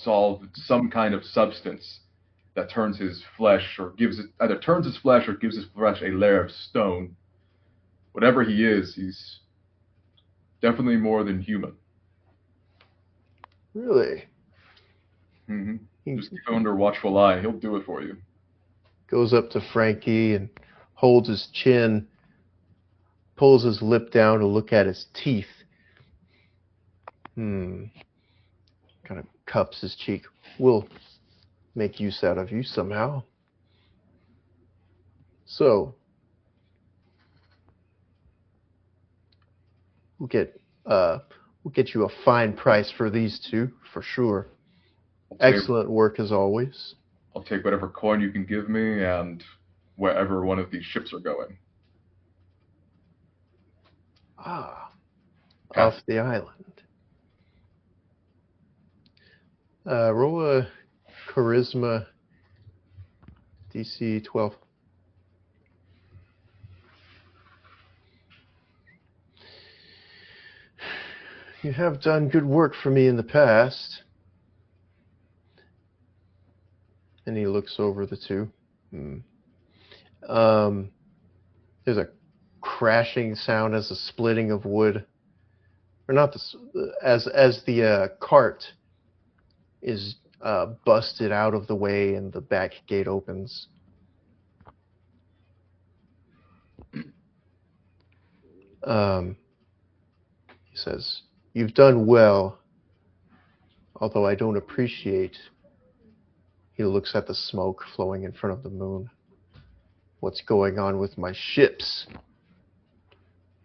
some kind of substance that turns his flesh or either turns his flesh or gives his flesh a layer of stone. Whatever he is, he's definitely more than human. Really? Mm-hmm. Just keep under watchful eye. He'll do it for you. Goes up to Frankie and holds his chin, pulls his lip down to look at his teeth. Kind of cups his cheek. We'll make use out of you somehow. So, we'll get you a fine price for these two, for sure. Excellent work as always. I'll take whatever coin you can give me and wherever one of these ships are going. Ah, Pass. off the island. Roll a charisma DC 12. You have done good work for me in the past. And he looks over the two. There's a crashing sound as a splitting of wood, or not as the cart is busted out of the way and the back gate opens. He says, "You've done well, although I don't appreciate." He looks at the smoke flowing in front of the moon. "What's going on with my ships?"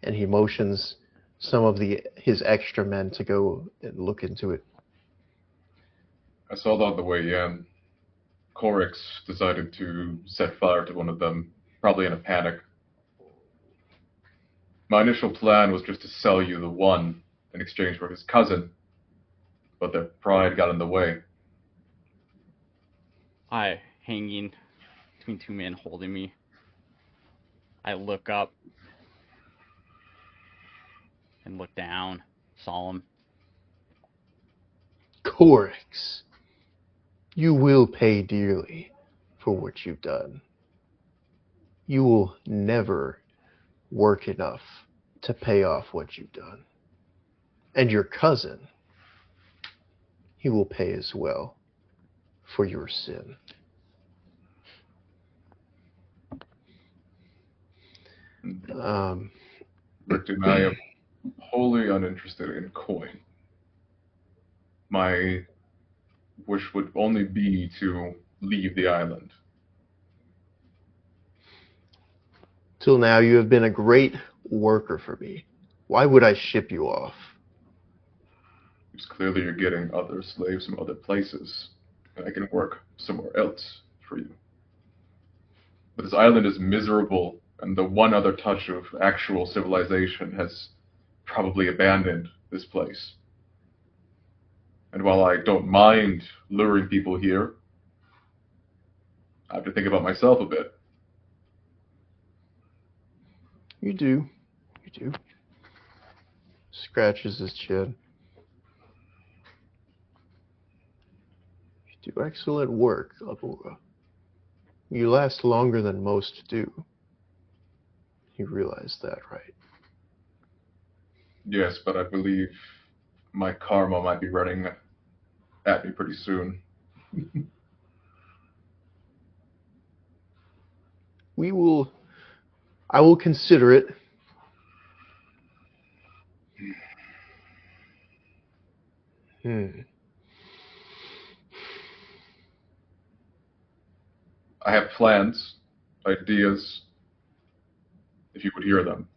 And he motions some of his extra men to go and look into it. I saw that on the way in. Corix decided to set fire to one of them, probably in a panic. My initial plan was just to sell you the one in exchange for his cousin, but their pride got in the way. I, hanging between two men holding me, I look up and look down, solemn. Corix, you will pay dearly for what you've done. You will never work enough to pay off what you've done. And your cousin, he will pay as well for your sin. Rick, I am wholly uninterested in coin. My wish would only be to leave the island. Till now, you have been a great worker for me. Why would I ship you off? It's clearly you're getting other slaves from other places, and I can work somewhere else for you. But this island is miserable, and the one other touch of actual civilization has probably abandoned this place. And while I don't mind luring people here, I have to think about myself a bit. You do. You do. Scratches his chin. You do excellent work, Labora. You last longer than most do. You realize that, right? Yes, but I believe my karma might be running at me pretty soon. I will consider it. I have plans, ideas, if you would hear them.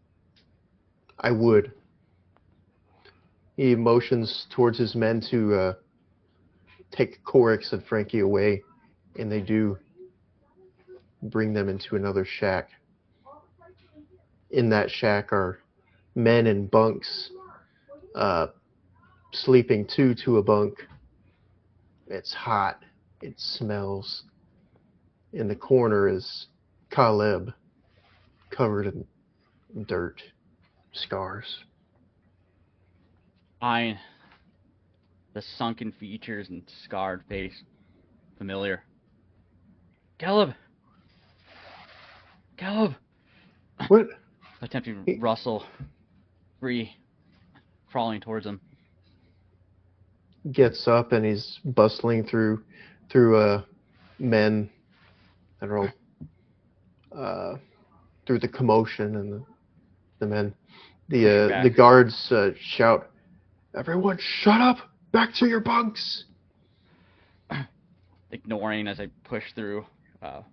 I would. He motions towards his men to take Corix and Frankie away, and they do bring them into another shack. In that shack are men in bunks, sleeping two to a bunk. It's hot. It smells. In the corner is Caleb, covered in dirt, scars. Eyeing the sunken features and scarred face. Familiar. Caleb! Caleb! What? Attempting to rustle free, crawling towards him. Gets up and he's bustling through men that are all through the commotion and the men. The guards shout, "Everyone shut up! Back to your bunks!" Ignoring as I push through a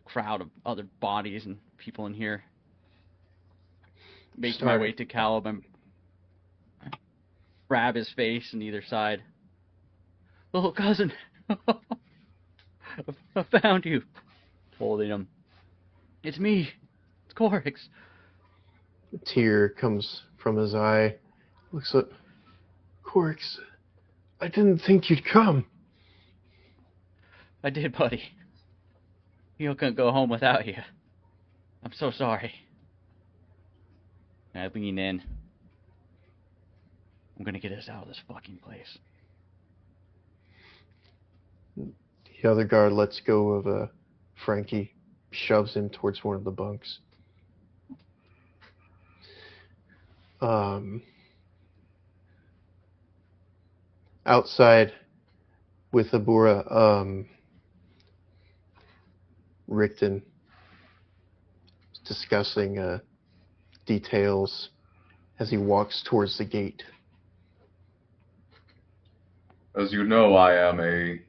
crowd of other bodies and people in here. Making my way to Caleb and grab his face on either side. Little cousin! I found you. Holding him. It's me. It's Corix. A tear comes from his eye. Looks up. Corix, I didn't think you'd come. I did, buddy. You couldn't go home without you. I'm so sorry. And I lean in. I'm gonna get us out of this fucking place. The other guard lets go of Frankie, shoves him towards one of the bunks. Outside with Abura, Rickton is discussing details as he walks towards the gate. As you know, I am a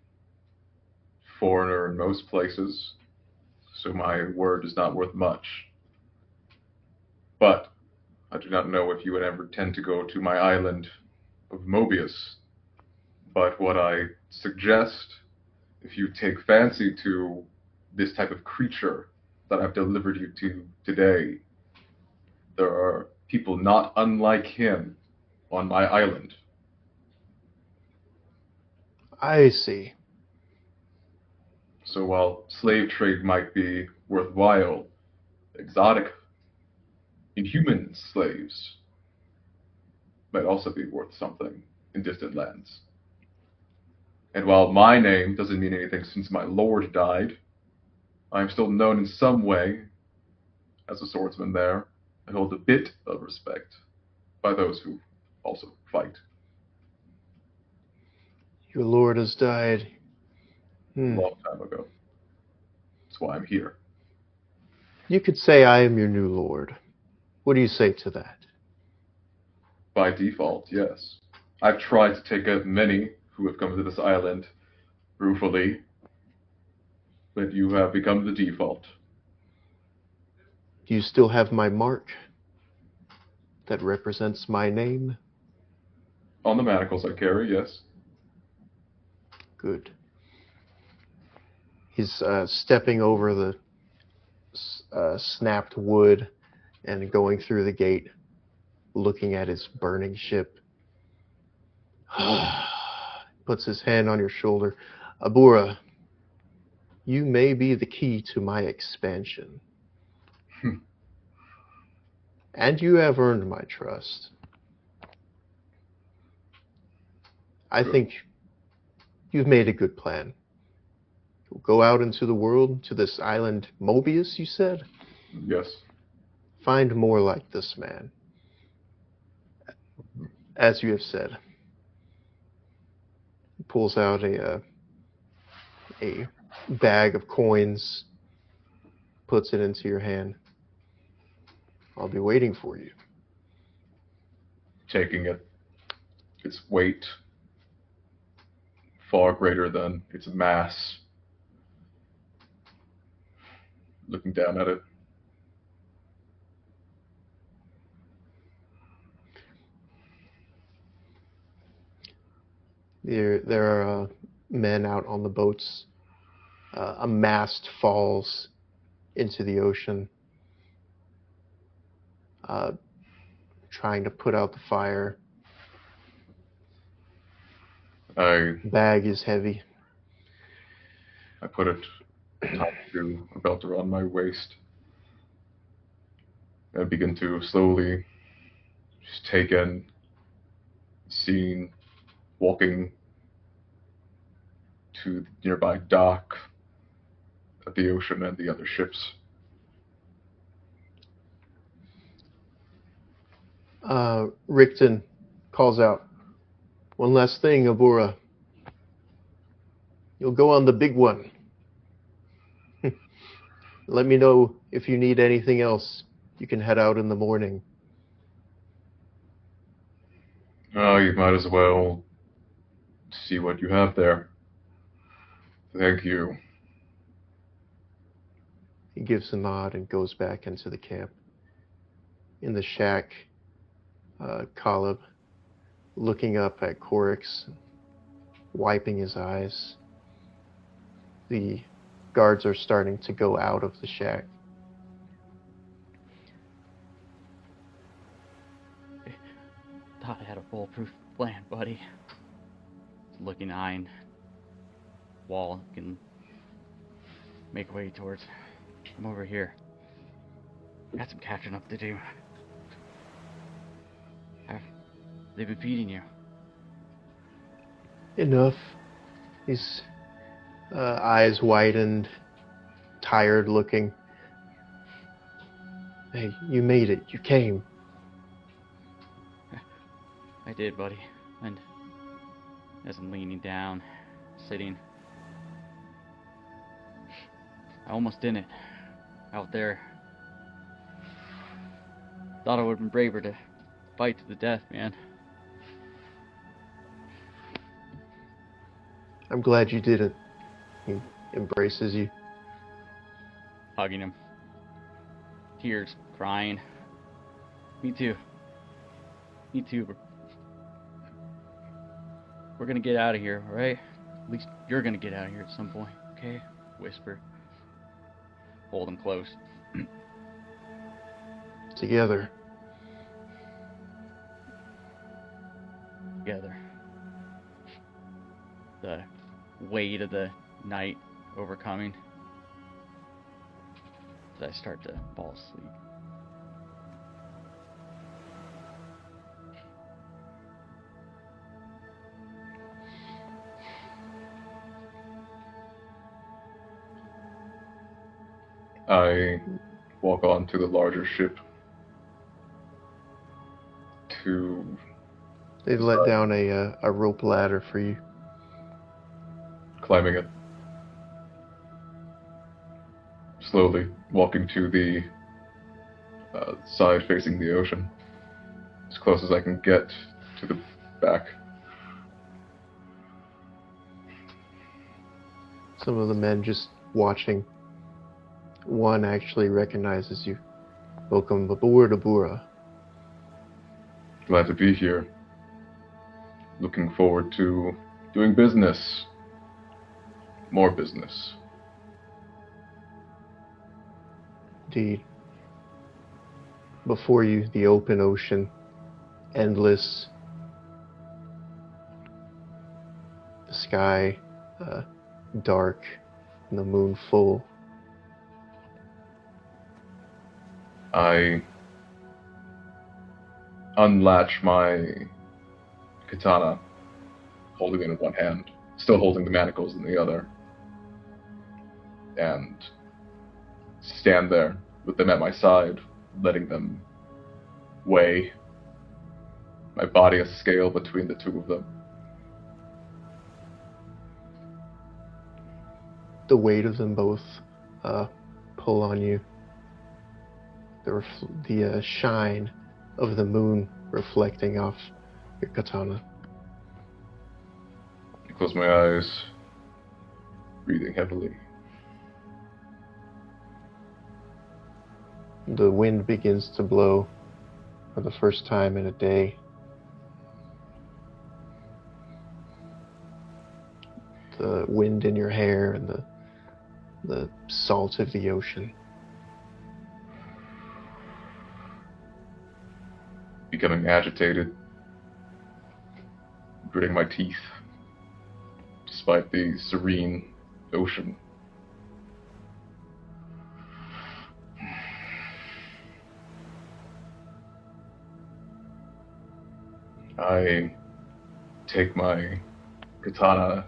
foreigner in most places, so my word is not worth much. But I do not know if you would ever tend to go to my island of Mobius. But what I suggest, if you take fancy to this type of creature that I've delivered you to today, there are people not unlike him on my island. I see. So while slave trade might be worthwhile, exotic, inhuman slaves might also be worth something in distant lands. And while my name doesn't mean anything since my lord died, I am still known in some way as a swordsman there. I hold a bit of respect by those who also fight. Your lord has died. A long time ago. That's why I'm here. You could say I am your new lord. What do you say to that? By default, yes. I've tried to take out many who have come to this island ruefully, but you have become the default. Do you still have my mark that represents my name? On the manacles I carry, yes. Good. He's stepping over the snapped wood and going through the gate, looking at his burning ship. Puts his hand on your shoulder. Abura, you may be the key to my expansion. And you have earned my trust. I think you've made a good plan. You'll go out into the world, to this island Mobius, you said? Yes. Find more like this man. As you have said. He pulls out a bag of coins, puts it into your hand. I'll be waiting for you. Taking it, its weight far greater than its mass. Looking down at it. There are men out on the boats. A mast falls into the ocean, trying to put out the fire. Bag is heavy. I put it tied to a belt around my waist and begin to slowly just take in the scene, walking to the nearby dock at the ocean and the other ships. Rickton calls out, "One last thing, Abura. You'll go on the big one. Let me know if you need anything else. You can head out in the morning." Oh, you might as well see what you have there. Thank you. He gives a nod and goes back into the camp. In the shack, Caleb, looking up at Corix, wiping his eyes. the guards are starting to go out of the shack. Thought I had a foolproof plan, buddy. Looking eyeing wall, can make way towards. I'm over here. Got some catching up to do. Have they been feeding you? Enough. His eyes widened, tired looking. Hey, you made it. You came. I did, buddy. And as I'm leaning down, sitting, I almost didn't. Out there. Thought I would have been braver to fight to the death, man. I'm glad you didn't. He embraces you. Hugging him. Tears, crying. Me too. Me too. We're gonna get out of here, alright? At least you're gonna get out of here at some point, okay? Whisper. Hold him close. Together. Together. The weight of the night overcoming. As I start to fall asleep. I walk on to the larger ship to... They let down a rope ladder for you. climbing it. Slowly walking to the side facing the ocean. As close as I can get to the back. Some of the men just watching. One actually recognizes you. Welcome aboard, Abura. Glad to be here. Looking forward to doing business. More business. Indeed. Before you, the open ocean, endless. The sky, dark, and the moon full. I unlatch my katana, holding it in one hand, still holding the manacles in the other, and stand there with them at my side, letting them weigh my body a scale between the two of them. The weight of them both pull on you. The shine of the moon reflecting off your katana. I close my eyes, breathing heavily. The wind begins to blow for the first time in a day. The wind in your hair and the salt of the ocean. Becoming agitated, gritting my teeth, despite the serene ocean. I take my katana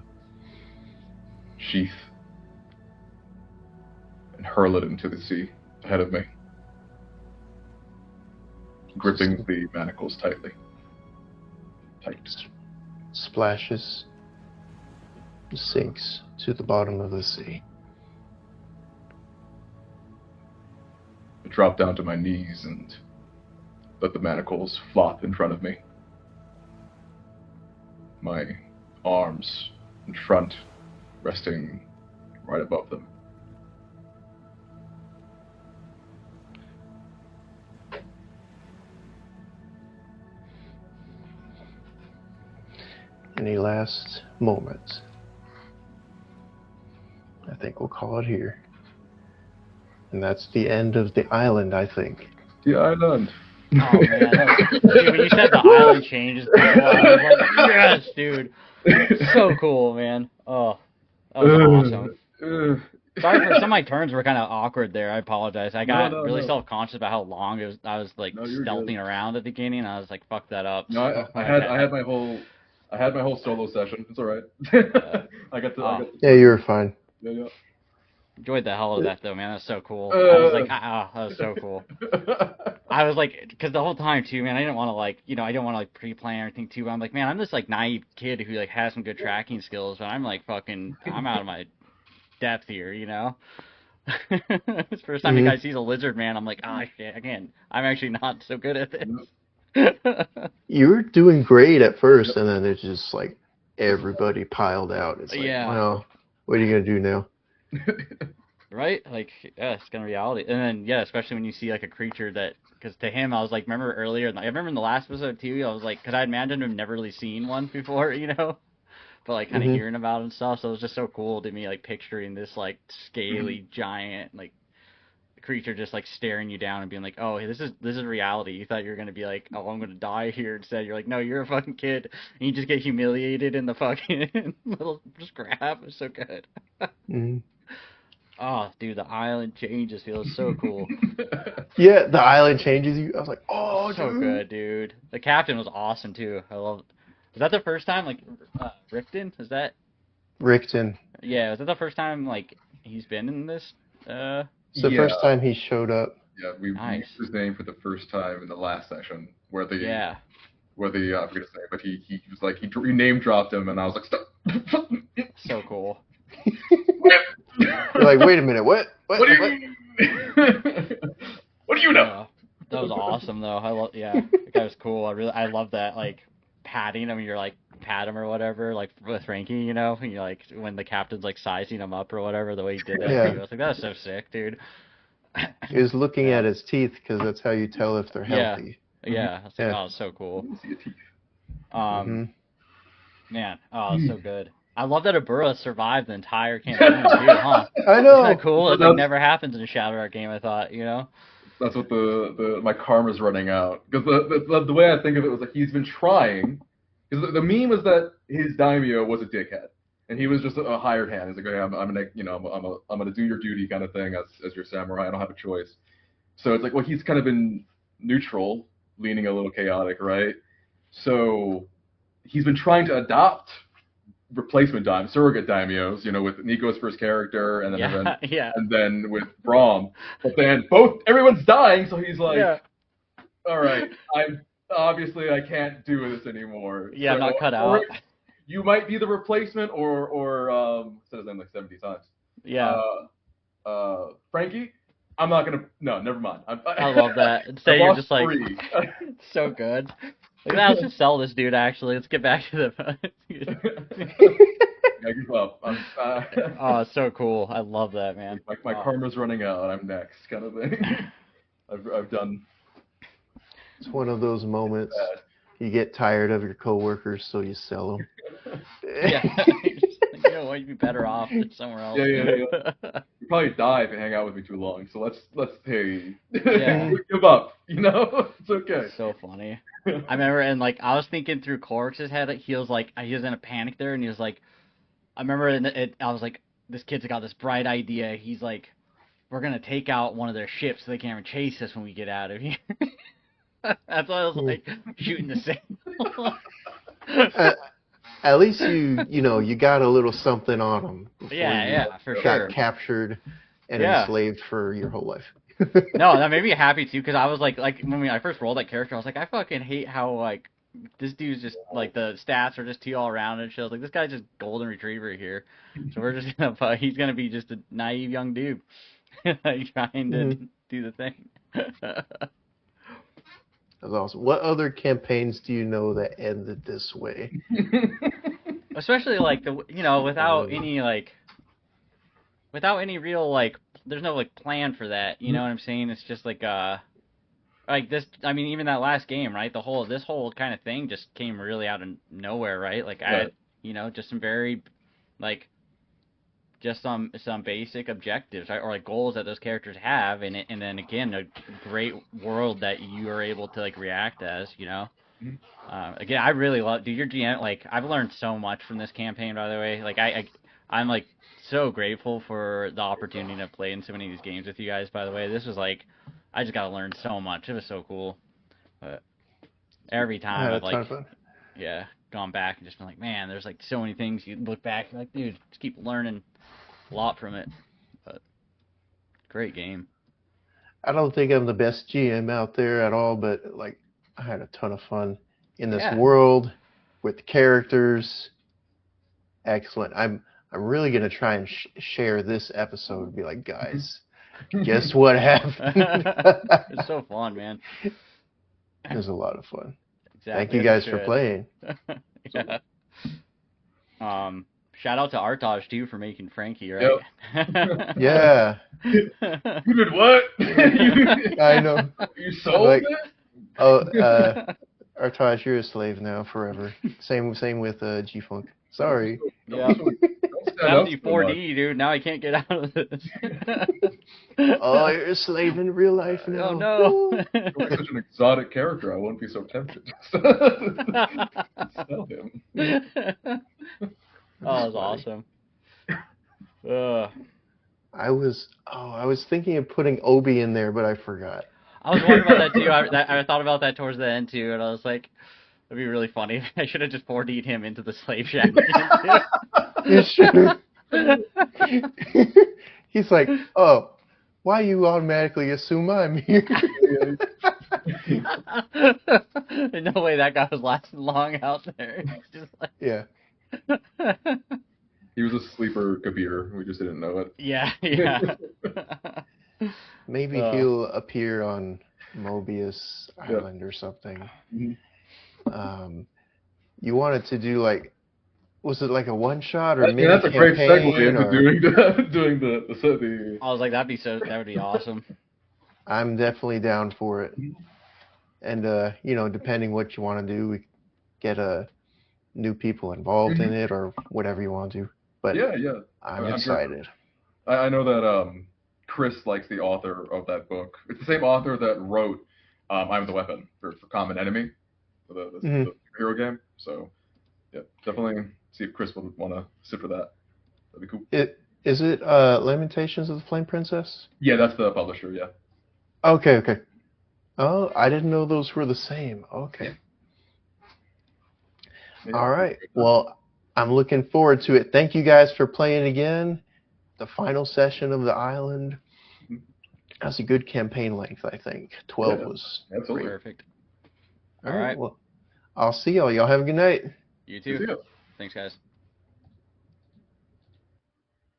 sheath and hurl it into the sea ahead of me, gripping the manacles tightly. Tight. Splashes, sinks to the bottom of the sea. I drop down to my knees and let the manacles flop in front of me. My arms in front resting right above them. Any last moments? I think we'll call it here. And that's the end of the island, I think. The island. Oh man, dude, when you said the island changes people, I was like, yes, dude, so cool, man. Oh, that was awesome. Sorry for some of my turns were kind of awkward there. I apologize. I got really self-conscious about how long it was. I was like stealthing around at the beginning, and I was like, "Fuck that up." No, I had my whole solo session. It's all right. I got to. Yeah, you were fine. Yeah. Enjoyed the hell out of that though, man. That was so cool. I was like, that was so cool. I was like, because the whole time too, man, I didn't want to like, I didn't want to like pre-plan everything too. But I'm like, man, I'm this like naive kid who like has some good tracking skills, but I'm like fucking, I'm out of my depth here, It's the first time a guy sees a lizard man, I'm like, shit, I'm actually not so good at this. You were doing great at first, and then it's just like everybody piled out. It's like, well, what are you gonna do now? Right? Like, yeah, it's gonna be reality. And then, especially when you see like a creature that, because to him, I was like, remember earlier, I remember in the last episode too, I was like, because I imagined him never really seen one before, but like kind of hearing about it and stuff. So it was just so cool to me, like picturing this like scaly giant like creature just like staring you down and being like, oh, hey, this is reality. You thought you were gonna be like, oh, I'm gonna die here. Instead, you're like, no, you're a fucking kid, and you just get humiliated in the fucking little scrap. It's so good. Oh, dude, the island changes feels so cool. Yeah, the island changes you. I was like, oh, so good, dude. The captain was awesome too. I love. Was that the first time, like, Rickton? Is that? Rickton. Yeah, was that the first time, like, he's been in this? It's the first time he showed up. Yeah, we used his name for the first time in the last session, where the I forget his name, but he was like, he name dropped him, and I was like, stop. So cool. You're like, wait a minute, what? What do you know? That was awesome, though. That guy was cool. I love that, like, patting him, you're like, pat him or whatever, like, with Frankie, and you're like, when the captain's, like, sizing him up or whatever, the way he did that, I was like, that was so sick, dude. He was looking at his teeth, because that's how you tell if they're healthy. Yeah. I was like, oh, it's so cool. See your teeth. Man, it's so good. I love that Abura survived the entire campaign too, huh? I know. Isn't that cool? It like never happens in a ShadowDark game, I thought, That's what my karma's running out. Because the way I think of it was like he's been trying. Because the meme was that his daimyo was a dickhead, and he was just a hired hand. He's like, hey, I'm gonna do your duty kind of thing as your samurai. I don't have a choice. So it's like, well, he's kind of been neutral, leaning a little chaotic, right? So he's been trying to adopt replacement surrogate daimyos, with Nico's first character, and then and then with Braum. But then everyone's dying, so he's like, all right, I can't do this anymore. Yeah, so, I'm not cut out. You might be the replacement, or said his name like 70 times. Yeah. Frankie, I'm not gonna. No, never mind. I love that. Instead, you're just like, it's so good. Like, let's just sell this dude, actually. Let's get back to the... I give up. Oh, it's so cool. I love that, man. My karma's running out. I'm next, kind of thing. I've done... It's one of those moments. You get tired of your coworkers, so you sell them. You know what? You'd be better off somewhere else. Yeah. You probably die if you hang out with me too long. So let's give up. It's okay. It's so funny. I remember, and like I was thinking through Corix's head, he was in a panic there, and he was like, I remember, I was like, this kid's got this bright idea. He's like, we're gonna take out one of their ships so they can't even chase us when we get out of here. That's why I was like shooting the signal. At least you got a little something on them. Yeah, for sure. Got captured and enslaved for your whole life. No, that made me happy too, because I was like when I first rolled that character, I was like, I fucking hate how like this dude's just like the stats are just T all around and shit. I was like, this guy's just golden retriever here, so we're just gonna he's gonna be just a naive young dude, like trying to do the thing. That's awesome. What other campaigns do you know that ended this way? Especially like without any real like, there's no like plan for that. You know what I'm saying? It's just like this. I mean, even that last game, right? This whole kind of thing just came really out of nowhere, right? Like I had, just some very like just some basic objectives, right? Or like goals that those characters have, and then again a great world that you are able to like react as, you know. Mhm. Again, I really love, dude, your GM, like, I've learned so much from this campaign, by the way. Like, I'm, like, so grateful for the opportunity to play in so many of these games with you guys, by the way. This was, like, I just got to learn so much. It was so cool. But every I time had a I've, ton like, of fun. yeah, gone back and just been like, man, there's, like, so many things. You look back and like, dude, just keep learning a lot from it. But great game. I don't think I'm the best GM out there at all, but like I had a ton of fun in this Yeah. world with the characters. Excellent. I'm really gonna try and share this episode and be like, guys, guess what happened? It's so fun, man. It was a lot of fun. Exactly. Thank you as it guys for should. playing. Yeah. Shout out to Artaj too for making Frankie, right? Yep. Yeah, You did what? I know. You sold Like, it? oh, Artaj, you're a slave now forever. Same with G-Funk. Sorry. Yeah. Don't stand up 74D, dude. Now I can't get out of this. Oh, you're a slave in real life now. Oh no. If he was such an exotic character, I wouldn't be so tempted. Sell him. Oh, that was awesome. I was thinking of putting Obi in there, but I forgot. I was wondering about that too. I thought about that towards the end too, and I was like, that'd be really funny. I should have just 4D'd him into the slave shack again too. You should. He's like, oh, why you automatically assume I'm here? No way that guy was lasting long out there. He's just like... Yeah. He was a sleeper Kabir. We just didn't know it. Yeah. Maybe he'll appear on Mobius Island or something. Mm-hmm. You wanted to do like, was it like a one shot or mini that's a great segue campaign? into doing the. I was like, that would be awesome. I'm definitely down for it. And you know, depending what you want to do, we get new people involved in it or whatever you want to. But yeah. I'm excited. Sure. I know that Chris likes the author of that book. It's the same author that wrote I'm the Weapon for Common Enemy, for the hero game. So yeah, definitely see if Chris would want to sit for that. That'd be cool. Is it Lamentations of the Flame Princess? Yeah, that's the publisher. Yeah. Okay. Oh, I didn't know those were the same. Okay. Yeah. All right. Well, I'm looking forward to it. Thank you guys for playing again. The final session of the island. That's a good campaign length, I think. 12 was absolutely perfect. All right. Well, I'll see y'all. Y'all have a good night. You too. See ya. Thanks, guys.